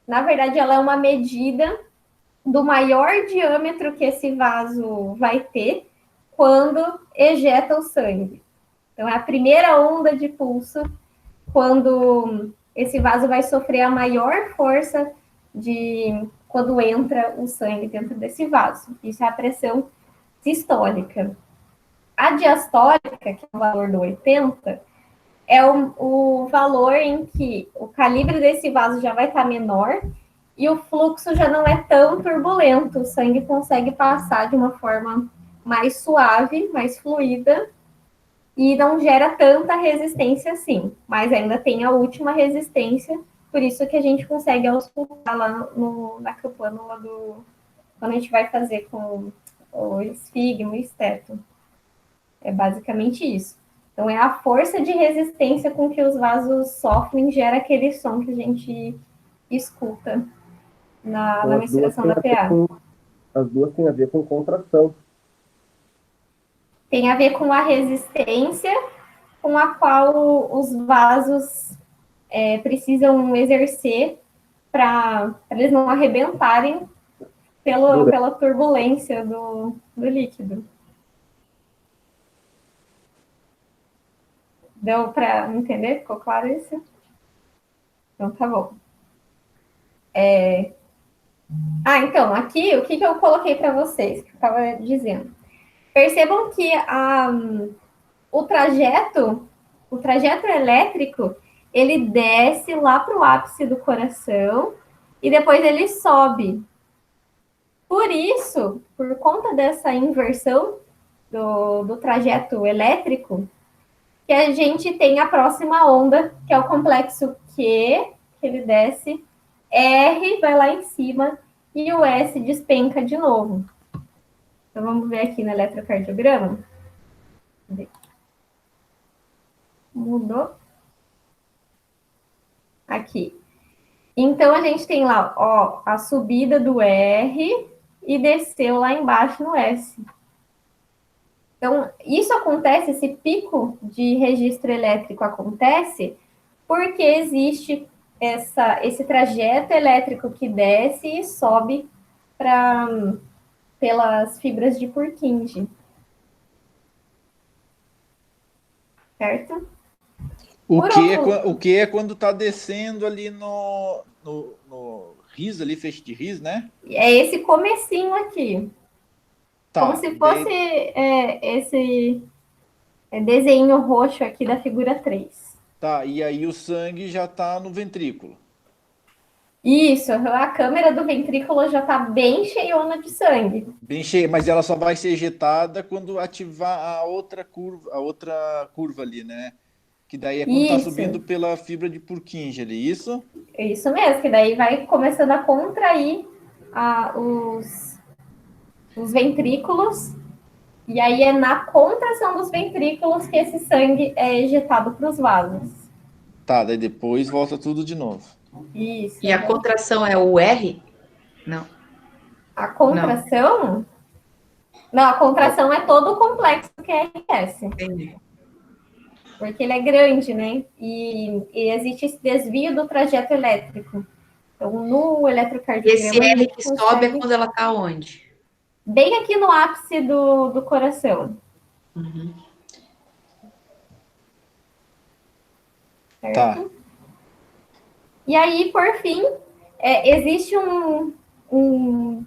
na verdade, ela é uma medida do maior diâmetro que esse vaso vai ter quando ejeta o sangue. Então, é a primeira onda de pulso quando esse vaso vai sofrer a maior força quando entra o sangue dentro desse vaso. Isso é a pressão sistólica. A diastólica, que é o valor do 80, é o valor em que o calibre desse vaso já vai estar menor e o fluxo já não é tão turbulento, o sangue consegue passar de uma forma mais suave, mais fluida, e não gera tanta resistência assim, mas ainda tem a última resistência, por isso que a gente consegue auscultar lá na campanula quando a gente vai fazer com o esfigmo e esteto. É basicamente isso. Então, é a força de resistência com que os vasos sofrem gera aquele som que a gente escuta na mensuração da PA. As duas têm a ver com contração. Tem a ver com a resistência com a qual os vasos precisam exercer para eles não arrebentarem pela turbulência do líquido. Deu para entender? Ficou claro isso? Então, tá bom. Então, aqui, o que eu coloquei para vocês, que eu estava dizendo. Percebam que o trajeto elétrico, ele desce lá para o ápice do coração e depois ele sobe. Por isso, por conta dessa inversão do trajeto elétrico, que a gente tem a próxima onda, que é o complexo Q, que ele desce, R vai lá em cima e o S despenca de novo. Então, vamos ver aqui no eletrocardiograma. Mudou. Aqui. Então, a gente tem lá, ó, a subida do R e desceu lá embaixo no S. Então, isso acontece, esse pico de registro elétrico acontece porque existe esse trajeto elétrico que desce e sobe pelas fibras de Purkinje. Certo? O que é quando está descendo ali no RIS, ali, feixe de RIS, né? É esse comecinho aqui. Tá, como se fosse esse desenho roxo aqui da figura 3. Tá, e aí o sangue já está no ventrículo. Isso, a câmera do ventrículo já está bem cheiona de sangue. Bem cheia, mas ela só vai ser ejetada quando ativar a outra curva ali, né? Que daí é quando está subindo pela fibra de Purkinje ali, isso? Isso mesmo, que daí vai começando a contrair os ventrículos, e aí é na contração dos ventrículos que esse sangue é ejetado para os vasos. Tá, daí depois volta tudo de novo. Isso. E a contração é o R? Não. A contração? Não, a contração é todo o complexo que é RS. Entendi. Porque ele é grande, né? E existe esse desvio do trajeto elétrico. Então, no eletrocardiograma... Esse R que sobe é quando ela está onde? Bem aqui no ápice do coração. Uhum. Certo? Tá. E aí, por fim, existe alguns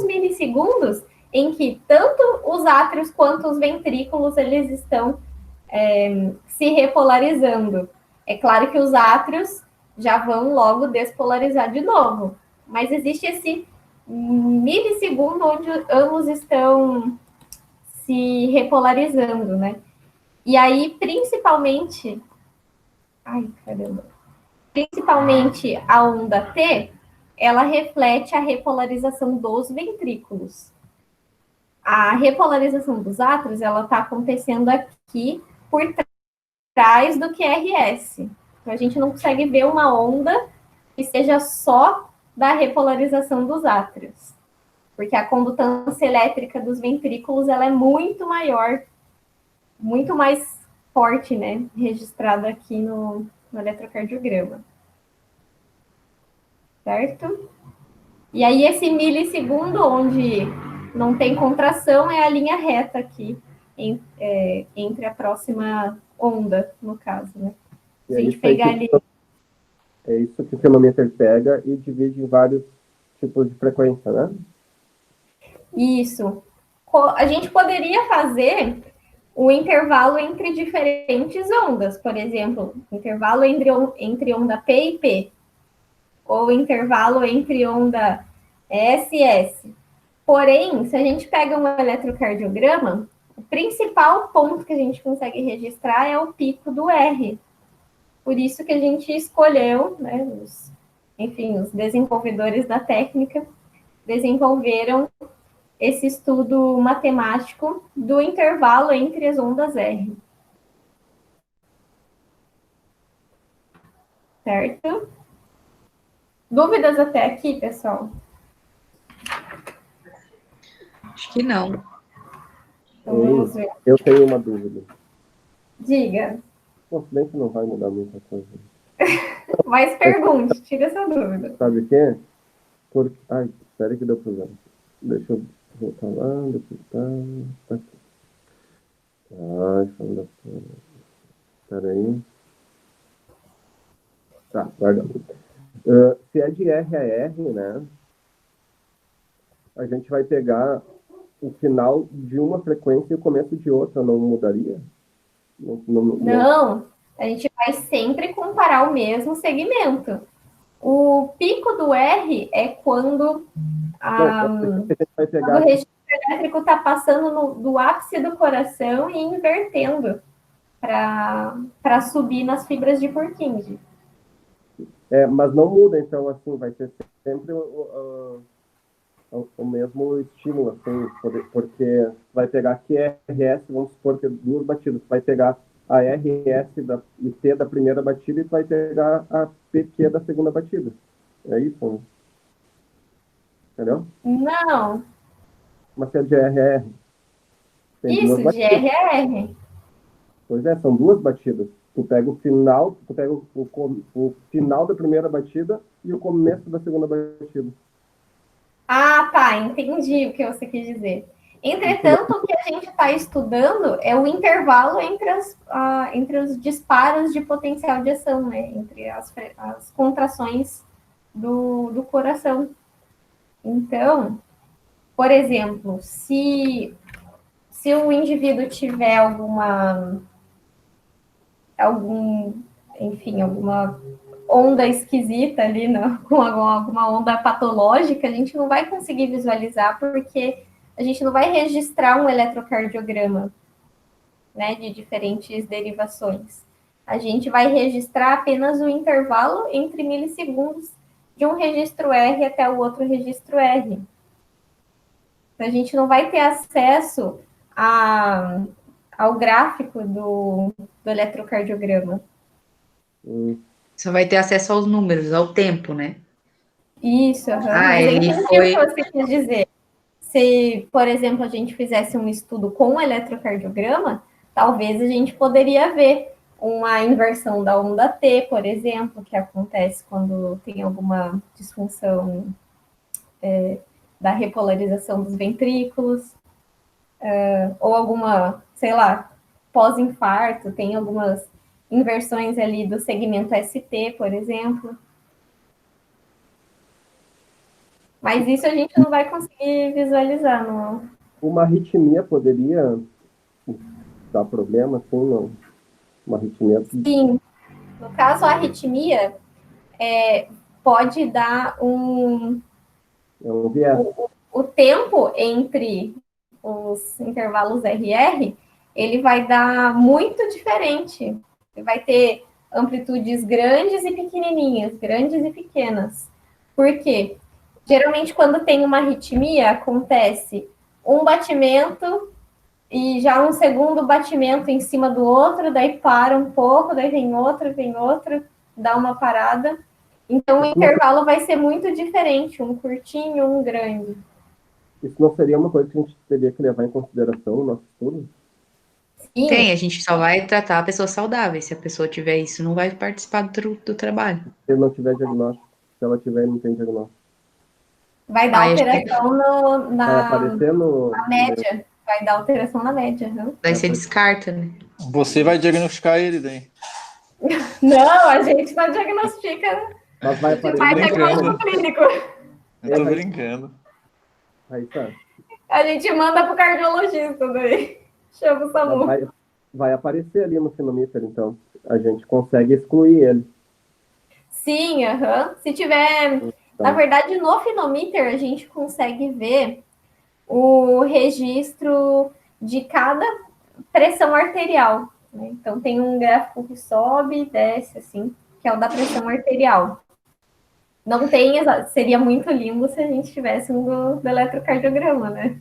milissegundos em que tanto os átrios quanto os ventrículos eles estão se repolarizando. É claro que os átrios já vão logo despolarizar de novo, mas existe esse milissegundo onde ambos estão se repolarizando, né? E aí, principalmente a onda T, ela reflete a repolarização dos ventrículos. A repolarização dos átrios, ela está acontecendo aqui por trás do QRS. Então, a gente não consegue ver uma onda que seja só da repolarização dos átrios, porque a condutância elétrica dos ventrículos, ela é muito maior, muito mais forte, né, registrada aqui no eletrocardiograma. Certo? E aí, esse milissegundo, onde não tem contração, é a linha reta aqui, entre a próxima onda, no caso, né? Se a gente pegar ali... É isso que o fenômetro pega e divide em vários tipos de frequência, né? Isso. A gente poderia fazer o intervalo entre diferentes ondas, por exemplo, intervalo entre onda P e P, ou intervalo entre onda SS. Porém, se a gente pega um eletrocardiograma, o principal ponto que a gente consegue registrar é o pico do R. Por isso que a gente escolheu, né, os desenvolvedores da técnica desenvolveram esse estudo matemático do intervalo entre as ondas R. Certo? Dúvidas até aqui, pessoal? Acho que não. Então, vamos ver. Eu tenho uma dúvida. Diga. Bom, se bem que não vai mudar muita coisa. Mas pergunte, tira essa dúvida. Sabe o quê? Ai, espera que deu problema. Deixa eu voltar lá, deputado. Tá aqui. Ai, falando assim. Espera aí. Tá, guarda. Se é de R a R, né? A gente vai pegar o final de uma frequência e o começo de outra, não mudaria? Não, a gente vai sempre comparar o mesmo segmento. O pico do R é quando o registro elétrico está passando do ápice do coração e invertendo para subir nas fibras de Purkinje. Mas não muda, então, assim, vai ser sempre o mesmo estímulo, assim, porque vai pegar QRS, vamos supor que duas batidas, vai pegar a RS e T da primeira batida e vai pegar a PQ da segunda batida. É isso, né? Entendeu? Não. Mas se é de R a R. Isso, de R a R. Pois é, são duas batidas. Tu pega o final, o final da primeira batida e o começo da segunda batida. Ah, tá, entendi o que você quis dizer. Entretanto, o que a gente está estudando é o intervalo entre os disparos de potencial de ação, né? Entre as contrações do coração. Então, por exemplo, se o indivíduo tiver alguma onda esquisita ali, com alguma onda patológica, a gente não vai conseguir visualizar, porque a gente não vai registrar um eletrocardiograma, né, de diferentes derivações. A gente vai registrar apenas o intervalo entre milissegundos de um registro R até o outro registro R. Então, a gente não vai ter acesso ao gráfico do eletrocardiograma. Só vai ter acesso aos números, ao tempo, né? Isso, mas eu entendi o que você quis dizer. Se, por exemplo, a gente fizesse um estudo com eletrocardiograma, talvez a gente poderia ver uma inversão da onda T, por exemplo, que acontece quando tem alguma disfunção da repolarização dos ventrículos, ou alguma, sei lá, pós-infarto, tem algumas inversões ali do segmento ST, por exemplo. Mas isso a gente não vai conseguir visualizar, não. Uma arritmia poderia dar problema, assim, não? Uma arritmia? Sim. No caso, a arritmia pode dar viés. O tempo entre os intervalos RR, ele vai dar muito diferente. Ele vai ter amplitudes grandes e pequenininhas, grandes e pequenas. Por quê? Geralmente, quando tem uma arritmia, acontece um batimento e já um segundo batimento em cima do outro, daí para um pouco, daí vem outro, dá uma parada. Então, o intervalo vai ser muito diferente, um curtinho, um grande. Isso não seria uma coisa que a gente teria que levar em consideração no nosso estudo? Sim. Tem, a gente só vai tratar a pessoa saudável. Se a pessoa tiver isso, não vai participar do trabalho. Se não tiver diagnóstico, se ela tiver, não tem diagnóstico. Vai dar alteração vai aparecer na média. Vai dar alteração na média. Não? Daí você descarta, né? Você vai diagnosticar ele daí. Não, a gente não diagnostica. Mas vai aparecer. Vai diagnóstico clínico. Eu tô brincando. Aí tá. A gente manda pro cardiologista daí. Chama o SAMU. Vai aparecer ali no finomíter, então. A gente consegue excluir ele. Sim, Se tiver... Na verdade, no finomíter, a gente consegue ver o registro de cada pressão arterial, né? Então, tem um gráfico que sobe e desce, assim, que é o da pressão arterial. Não tem, seria muito lindo se a gente tivesse um do eletrocardiograma, né?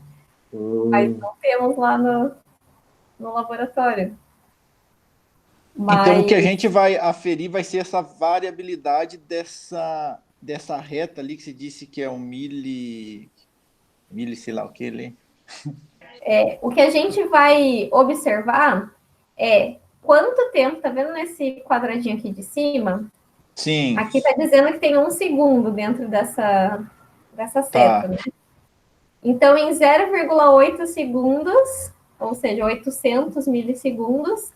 Mas não temos lá no laboratório. Então, o que a gente vai aferir vai ser essa variabilidade dessa reta ali que se disse que é um sei lá o que ali. O que a gente vai observar é quanto tempo, tá vendo nesse quadradinho aqui de cima? Sim. Aqui está dizendo que tem 1 segundo dentro dessa seta, né? Então, em 0,8 segundos, ou seja, 800 milissegundos,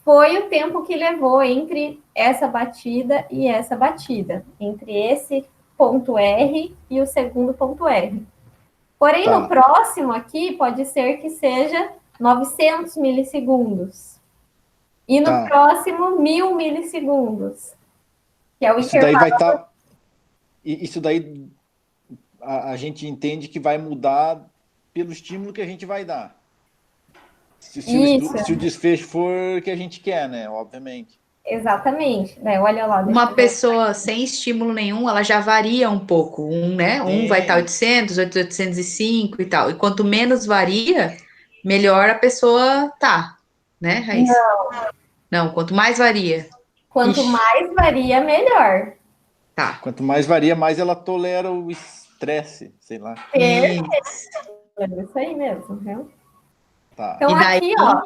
foi o tempo que levou entre essa batida e essa batida, entre esse ponto R e o segundo ponto R. Porém, no próximo aqui, pode ser que seja 900 milissegundos. E no próximo, 1.000 milissegundos. Que é o isso intervalo. Daí vai estar. Isso daí a gente entende que vai mudar pelo estímulo que a gente vai dar. Se o desfecho for o que a gente quer, né? Obviamente. Exatamente. Olha lá. Uma pessoa sem estímulo nenhum, ela já varia um pouco. Né? Um vai estar 800, 805 e tal. E quanto menos varia, melhor a pessoa tá. Né, Raíssa? Não, quanto mais varia. Quanto mais varia, melhor. Tá. Quanto mais varia, mais ela tolera o estresse, sei lá. É isso aí mesmo, viu? Tá. Então, aqui, ó.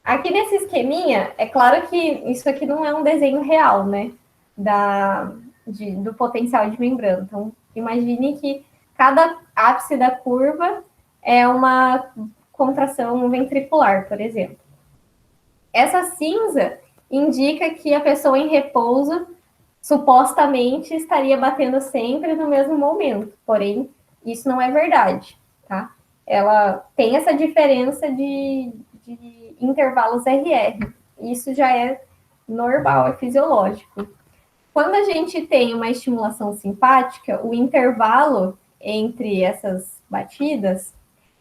Aqui nesse esqueminha, é claro que isso aqui não é um desenho real, né? Do potencial de membrana. Então, imagine que cada ápice da curva é uma contração ventricular, por exemplo. Essa cinza indica que a pessoa em repouso supostamente estaria batendo sempre no mesmo momento, porém, isso não é verdade, tá? Ela tem essa diferença de intervalos RR. Isso já é normal, é fisiológico. Quando a gente tem uma estimulação simpática, o intervalo entre essas batidas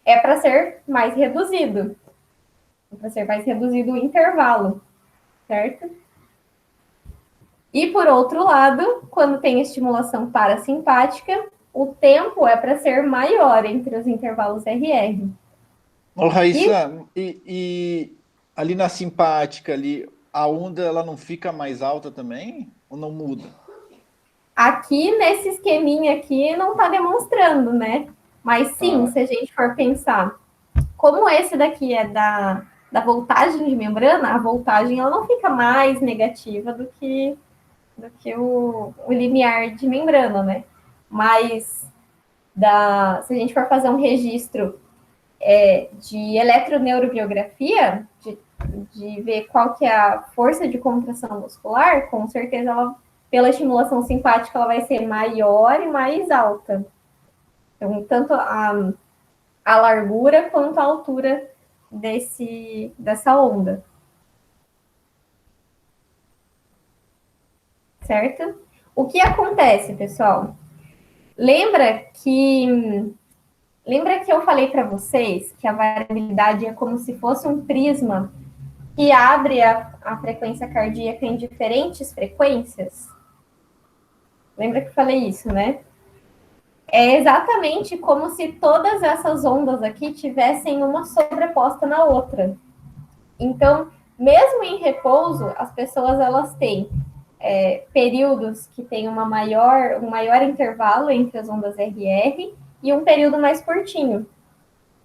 é para ser mais reduzido. É para ser mais reduzido o intervalo, certo? E por outro lado, quando tem estimulação parasimpática, o tempo é para ser maior entre os intervalos RR. Ô, Raíssa, e ali na simpática, ali, a onda ela não fica mais alta também? Ou não muda? Aqui, nesse esqueminha aqui, não está demonstrando, né? Mas sim, se a gente for pensar, como esse daqui é da voltagem de membrana, a voltagem ela não fica mais negativa do que o limiar de membrana, né? Mas se a gente for fazer um registro de eletroneurobiografia, de ver qual que é a força de contração muscular, com certeza ela, pela estimulação simpática, ela vai ser maior e mais alta. Então, tanto a largura quanto a altura dessa onda. Certo? O que acontece, pessoal? Lembra que eu falei para vocês que a variabilidade é como se fosse um prisma que abre a frequência cardíaca em diferentes frequências? Lembra que eu falei isso, né? É exatamente como se todas essas ondas aqui tivessem uma sobreposta na outra. Então, mesmo em repouso, as pessoas elas têm períodos que têm um maior intervalo entre as ondas RR e um período mais curtinho.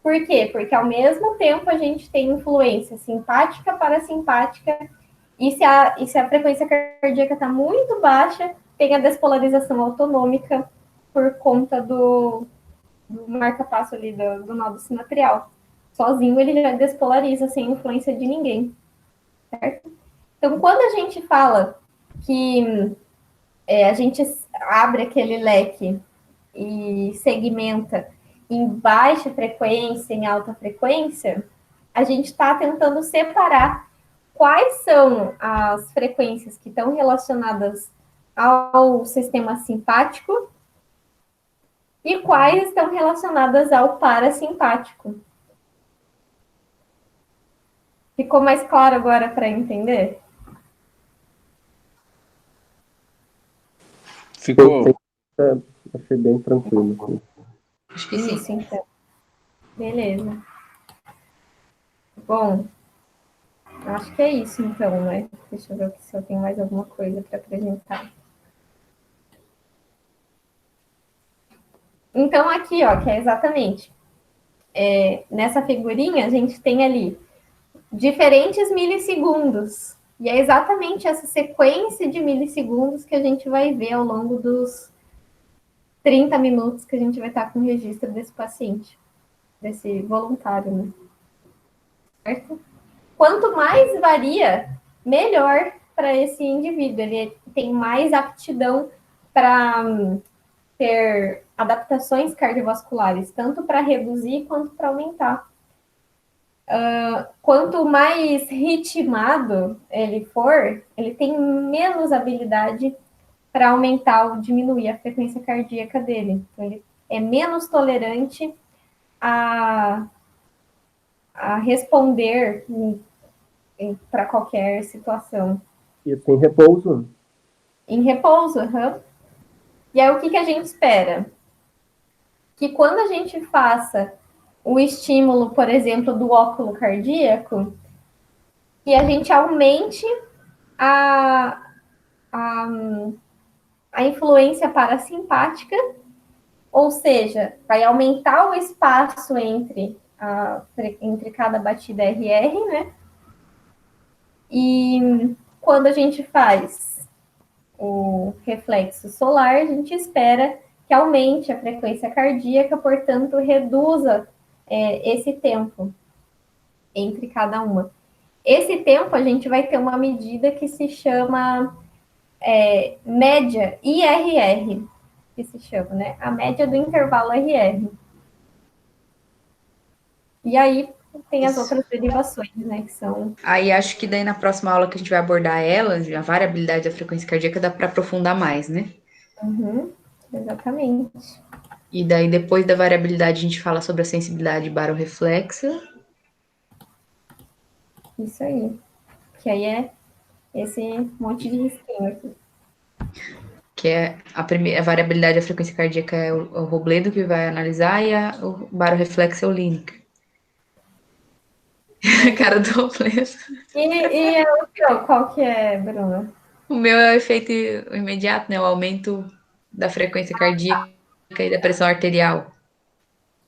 Por quê? Porque ao mesmo tempo a gente tem influência simpática, parasimpática, e se a frequência cardíaca está muito baixa, tem a despolarização autonômica por conta do marca-passo ali do nodo sinatrial. Sozinho ele já despolariza sem influência de ninguém. Certo? Então, quando a gente fala que a gente abre aquele leque e segmenta em baixa frequência, em alta frequência, a gente está tentando separar quais são as frequências que estão relacionadas ao sistema simpático e quais estão relacionadas ao parasimpático. Ficou mais claro agora para entender? Ficou. Achei bem tranquilo. Assim. Acho que sim. Isso, então. Beleza. Bom, acho que é isso, então, né? Deixa eu ver se eu tenho mais alguma coisa para apresentar. Então, aqui, ó, que é exatamente nessa figurinha, a gente tem ali diferentes milissegundos. E é exatamente essa sequência de milissegundos que a gente vai ver ao longo dos 30 minutos que a gente vai estar com o registro desse paciente, desse voluntário, né? Certo? Quanto mais varia, melhor para esse indivíduo. Ele tem mais aptidão para ter adaptações cardiovasculares, tanto para reduzir quanto para aumentar. Quanto mais ritmado ele for, ele tem menos habilidade para aumentar ou diminuir a frequência cardíaca dele. Então, ele é menos tolerante a responder para qualquer situação. Isso em repouso? Em repouso, uhum. E aí, o que a gente espera? Que quando a gente faça o estímulo, por exemplo, do óculo cardíaco, que a gente aumente a, a, a influência parasimpática, ou seja, vai aumentar o espaço entre cada batida RR, né? E quando a gente faz o reflexo solar, a gente espera que aumente a frequência cardíaca, portanto, reduza esse tempo entre cada uma. Esse tempo a gente vai ter uma medida que se chama média IRR, que se chama, né? A média do intervalo RR. E aí tem as outras derivações, né? Que são. Aí acho que daí na próxima aula que a gente vai abordar ela, a variabilidade da frequência cardíaca, dá para aprofundar mais, né? Uhum, exatamente. E daí depois da variabilidade a gente fala sobre a sensibilidade barorreflexa. Isso aí. Que aí é esse monte de risquinho aqui. Que é a variabilidade da frequência cardíaca é o Robledo que vai analisar e o barorreflexo é o Lineker. Cara do Robledo. E o teu, qual que é, Bruna? O meu é o efeito imediato, né? O aumento da frequência cardíaca e da pressão arterial.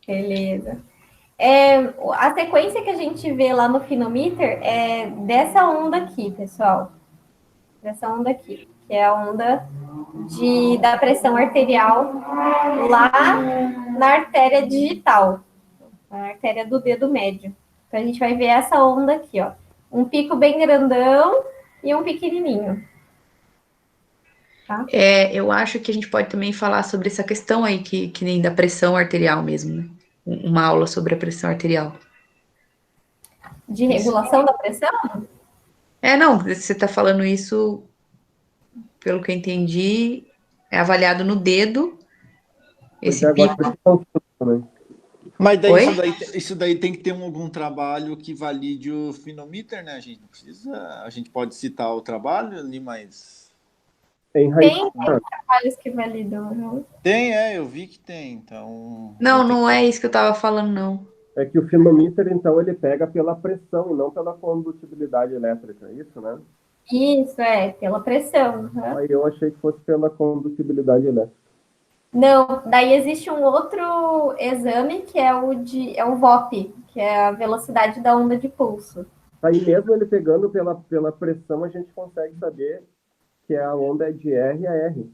Beleza. A sequência que a gente vê lá no finomíter é dessa onda aqui, pessoal. Dessa onda aqui, que é a onda da pressão arterial lá na artéria digital, na artéria do dedo médio. Então a gente vai ver essa onda aqui, ó. Um pico bem grandão e um pequenininho. Tá? Eu acho que a gente pode também falar sobre essa questão aí, que nem da pressão arterial mesmo, né? Uma aula sobre a pressão arterial. De regulação da pressão? Não, você está falando isso, pelo que eu entendi, é avaliado no dedo, Pois é, esse agora pico. também. Mas daí Oi? isso daí tem que ter algum trabalho que valide o finomíter, né? A gente não precisa. A gente pode citar o trabalho ali, mas. Tem trabalhos que validam, não? Tem, eu vi que tem. Então. Não é isso que eu estava falando, não. É que o finomíter, então, ele pega pela pressão e não pela condutibilidade elétrica, é isso, né? Isso, pela pressão. Uhum. Aí eu achei que fosse pela condutibilidade elétrica. Não, daí existe um outro exame que é o VOP, que é a velocidade da onda de pulso. Aí mesmo ele pegando pela pressão, a gente consegue saber que a onda é de R a R.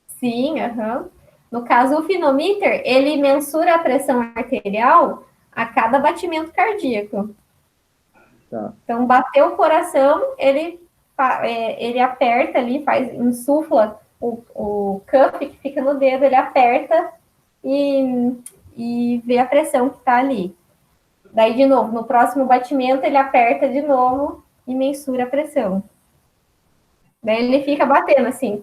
Sim, uhum. No caso, o finomíter, ele mensura a pressão arterial a cada batimento cardíaco. Tá. Então, bateu o coração, ele aperta ali, insufla o cuff que fica no dedo, ele aperta e vê a pressão que está ali. Daí, de novo, no próximo batimento, ele aperta de novo e mensura a pressão. Daí ele fica batendo assim.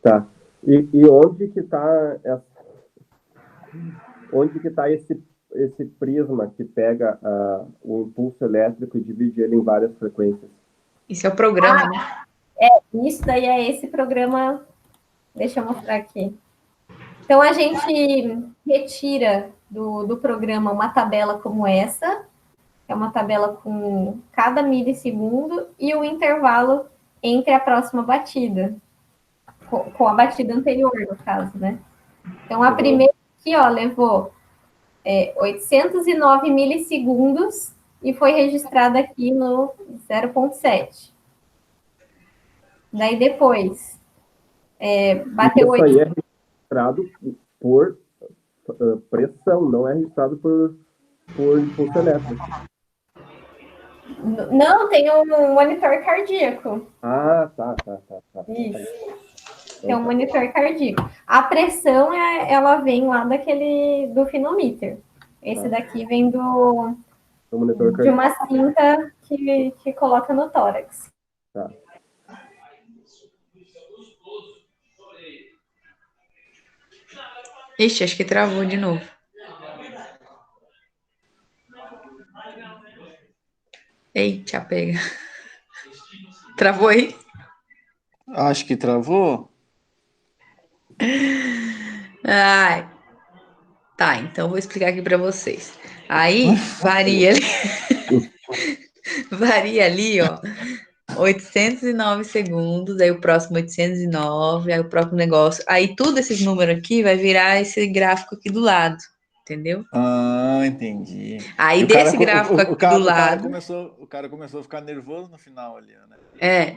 Tá. E onde que está esse prisma que pega o impulso elétrico e divide ele em várias frequências? Isso é o programa, né? Isso daí é esse programa. Deixa eu mostrar aqui. Então, a gente retira do programa uma tabela como essa, que é uma tabela com cada milissegundo e o intervalo entre a próxima batida, com a batida anterior, no caso, né? Então, a primeira aqui, ó, levou 809 milissegundos e foi registrada aqui no 0,7. Daí, depois, bateu Isso aí é registrado por pressão, não é registrado por impulso elétrico. Não, tem um monitor cardíaco. Ah, tá. Isso. É um monitor cardíaco. A pressão, ela vem lá do finomíter. Esse daqui vem de monitor cardíaco. uma cinta que coloca no tórax. Tá. Ixi, acho que travou de novo. Eita, pega. Travou aí? Acho que travou. Ai. Tá, então vou explicar aqui para vocês. Aí varia ali, ó, 809 segundos, aí o próximo 809, aí o próximo negócio. Aí tudo esses números aqui vai virar esse gráfico aqui do lado, entendeu? Ah, entendi. Aí E desse gráfico aqui do lado. o cara começou a ficar nervoso no final ali, né?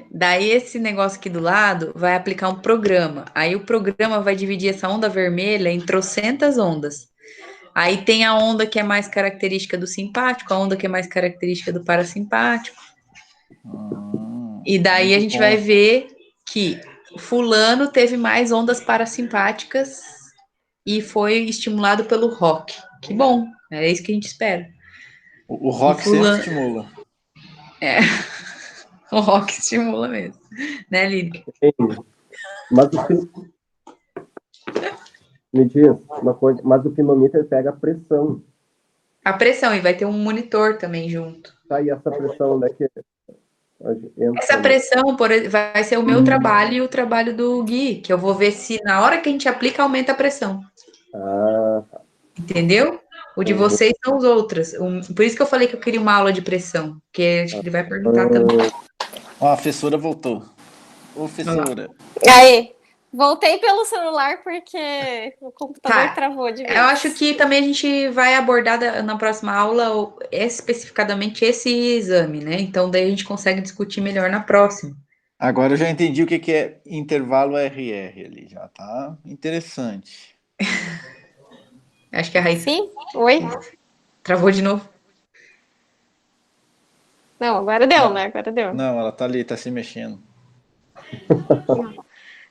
Daí esse negócio aqui do lado vai aplicar um programa. Aí o programa vai dividir essa onda vermelha em trocentas ondas. Aí tem a onda que é mais característica do simpático, a onda que é mais característica do parasimpático. E daí a gente vai ver que fulano teve mais ondas parasimpáticas e foi estimulado pelo rock. Que bom, é isso que a gente espera. O rock sempre estimula. O rock estimula mesmo, né, Lili? Mas me diz uma coisa, mas o pinomíter pega a pressão. A pressão, e vai ter um monitor também junto. Tá, e essa pressão, né, que essa pressão vai ser o meu trabalho e o trabalho do Gui, que eu vou ver se na hora que a gente aplica, aumenta a pressão. Entendeu? O de vocês são os outros. Por isso que eu falei que eu queria uma aula de pressão, porque acho que ele vai perguntar também. Ó, a professora voltou. Ô, professora. Aí, voltei pelo celular porque o computador travou de vez. Eu acho que também a gente vai abordar na próxima aula especificadamente esse exame, né? Então daí a gente consegue discutir melhor na próxima. Agora eu já entendi o que é intervalo RR ali, já tá interessante. Acho que a Raíssa... Sim? Oi? Travou de novo? Não, agora deu, né? Agora deu. Não, ela tá ali, tá se mexendo.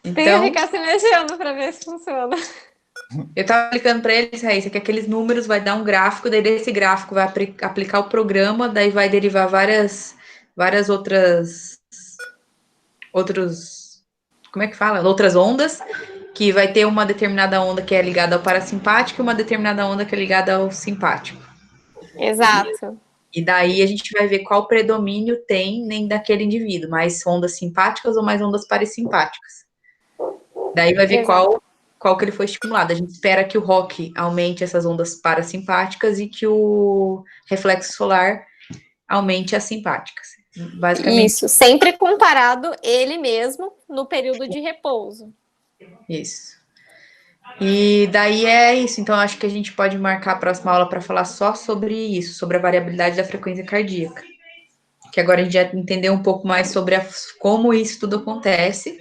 Tem que ficar se mexendo para ver se funciona. Eu tava explicando para eles, Raíssa, que aqueles números vai dar um gráfico, daí desse gráfico vai aplicar o programa, daí vai derivar várias outros, como é que fala? Outras ondas, que vai ter uma determinada onda que é ligada ao parasimpático e uma determinada onda que é ligada ao simpático. Exato. E daí a gente vai ver qual predomínio tem nem daquele indivíduo, mais ondas simpáticas ou mais ondas parasimpáticas. Daí vai ver qual que ele foi estimulado. A gente espera que o rock aumente essas ondas parasimpáticas e que o reflexo solar aumente as simpáticas. Basicamente. Isso, sempre comparado ele mesmo no período de repouso. Isso. E daí é isso. Então, acho que a gente pode marcar a próxima aula para falar só sobre isso, sobre a variabilidade da frequência cardíaca. Que agora a gente já entendeu um pouco mais sobre como isso tudo acontece.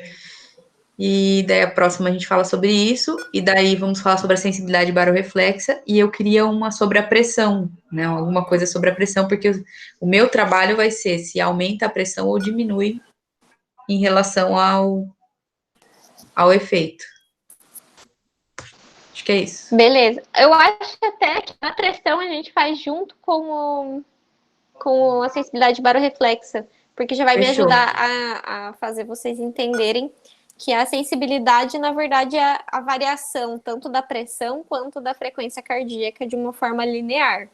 E daí a próxima a gente fala sobre isso, e daí vamos falar sobre a sensibilidade barorreflexa, e eu queria uma sobre a pressão, né, alguma coisa sobre a pressão, porque o meu trabalho vai ser se aumenta a pressão ou diminui em relação ao efeito. Acho que é isso. Beleza. Eu acho até que a pressão a gente faz junto com a sensibilidade barorreflexa, porque já vai me ajudar a fazer vocês entenderem Que a sensibilidade, na verdade, é a variação tanto da pressão quanto da frequência cardíaca de uma forma linear.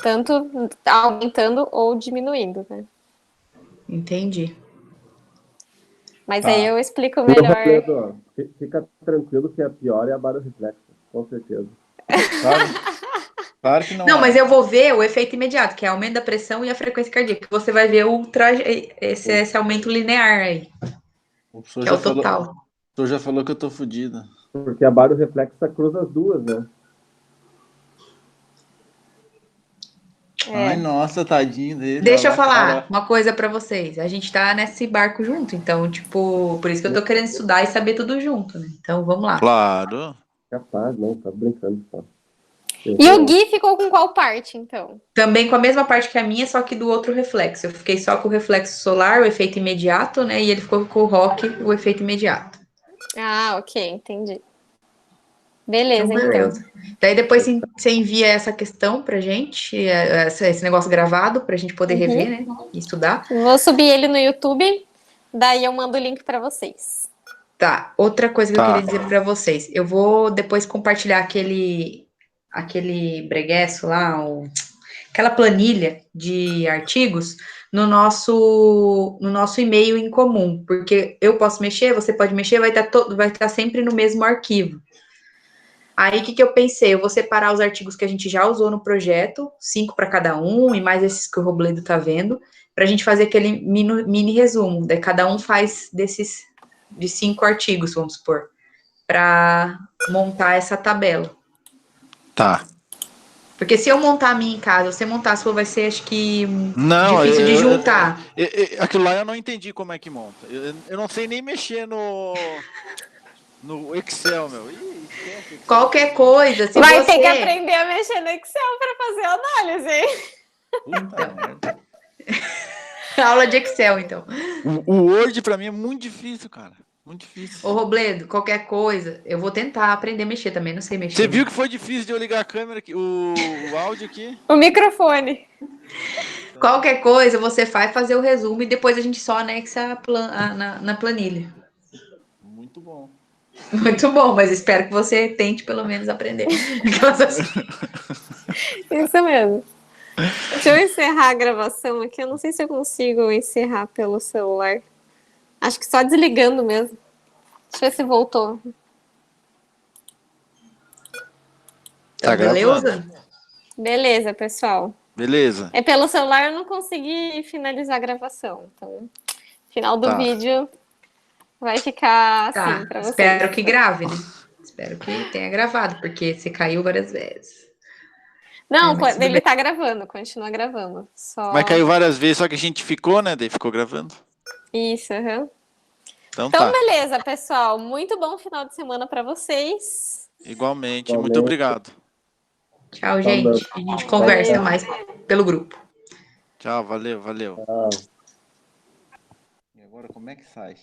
Tanto aumentando ou diminuindo, né? Entendi. Mas Tá. aí eu explico Tudo melhor. Robledo, ó. Fica tranquilo que a pior é a baroreflexo, com certeza. Claro que não, Não, é. mas eu vou ver o efeito imediato, que é aumento da pressão e a frequência cardíaca. Você vai ver esse aumento linear aí, O professor que é o total. O professor já falou que eu tô fodido. Porque a baroreflexa cruza as duas, né? Ai, nossa, tadinho dele. Deixa eu olha lá, falar cara. uma coisa pra vocês. A gente tá nesse barco junto, então, tipo, por isso que eu tô querendo estudar e saber tudo junto, né? Então, vamos lá. Claro. Capaz, não, tá brincando só. E o Gui ficou com qual parte, então? Também com a mesma parte que a minha, só que do outro reflexo. Eu fiquei só com o reflexo solar, o efeito imediato, né? E ele ficou com o rock, o efeito imediato. Ah, ok, entendi. Então, Beleza, então. beleza. Daí depois você envia essa questão pra gente, esse negócio gravado, pra gente poder rever, né? E estudar. Vou subir ele no YouTube, daí eu mando o link para vocês. Tá, outra coisa que eu Tá. queria dizer pra vocês. Eu vou depois compartilhar aquele breguesso lá, aquela planilha de artigos no nosso e-mail em comum, porque eu posso mexer, você pode mexer, vai estar sempre no mesmo arquivo. Aí, o que eu pensei? Eu vou separar os artigos que a gente já usou no projeto, 5 para cada um, e mais esses que o Robledo tá vendo, para a gente fazer aquele mini resumo. Daí cada um faz de 5 artigos, vamos supor, para montar essa tabela. Tá. Porque se eu montar a minha em casa, você montar a sua, vai ser, acho que, Não, difícil de juntar. aquilo lá eu não entendi como é que monta. Eu não sei nem mexer no Excel, meu. Ih, esquece Excel. Qualquer coisa, se Vai você... ter que aprender a mexer no Excel para fazer análise. Puta merda. Aula de Excel, então. O Word pra mim é muito difícil, cara. Muito difícil. Ô, Robledo, qualquer coisa, eu vou tentar aprender a mexer também, não sei mexer. Você viu que foi difícil de eu ligar a câmera aqui, o áudio aqui? O microfone. Qualquer coisa, você vai fazer o resumo e depois a gente só anexa na planilha. Muito bom. Muito bom, mas espero que você tente pelo menos aprender. Isso mesmo. Deixa eu encerrar a gravação aqui. Eu não sei se eu consigo encerrar pelo celular. Acho que só desligando mesmo. Deixa eu ver se voltou. Tá beleza? Beleza, pessoal. Beleza. É pelo celular eu não consegui finalizar a gravação. Então, final do Tá. vídeo vai ficar assim Tá, para vocês. espero que grave, né? Espero que tenha gravado, porque você caiu várias vezes. Não, mas tudo ele bem. tá gravando, continua gravando. Só... Mas caiu várias vezes, só que a gente ficou, né? Daí ficou gravando. Isso, aham. Então Então, tá. beleza, pessoal. Muito bom final de semana para vocês. Igualmente. Muito obrigado. Tchau, gente. A gente conversa mais pelo grupo. Tchau, valeu. Ah. E agora como é que sai?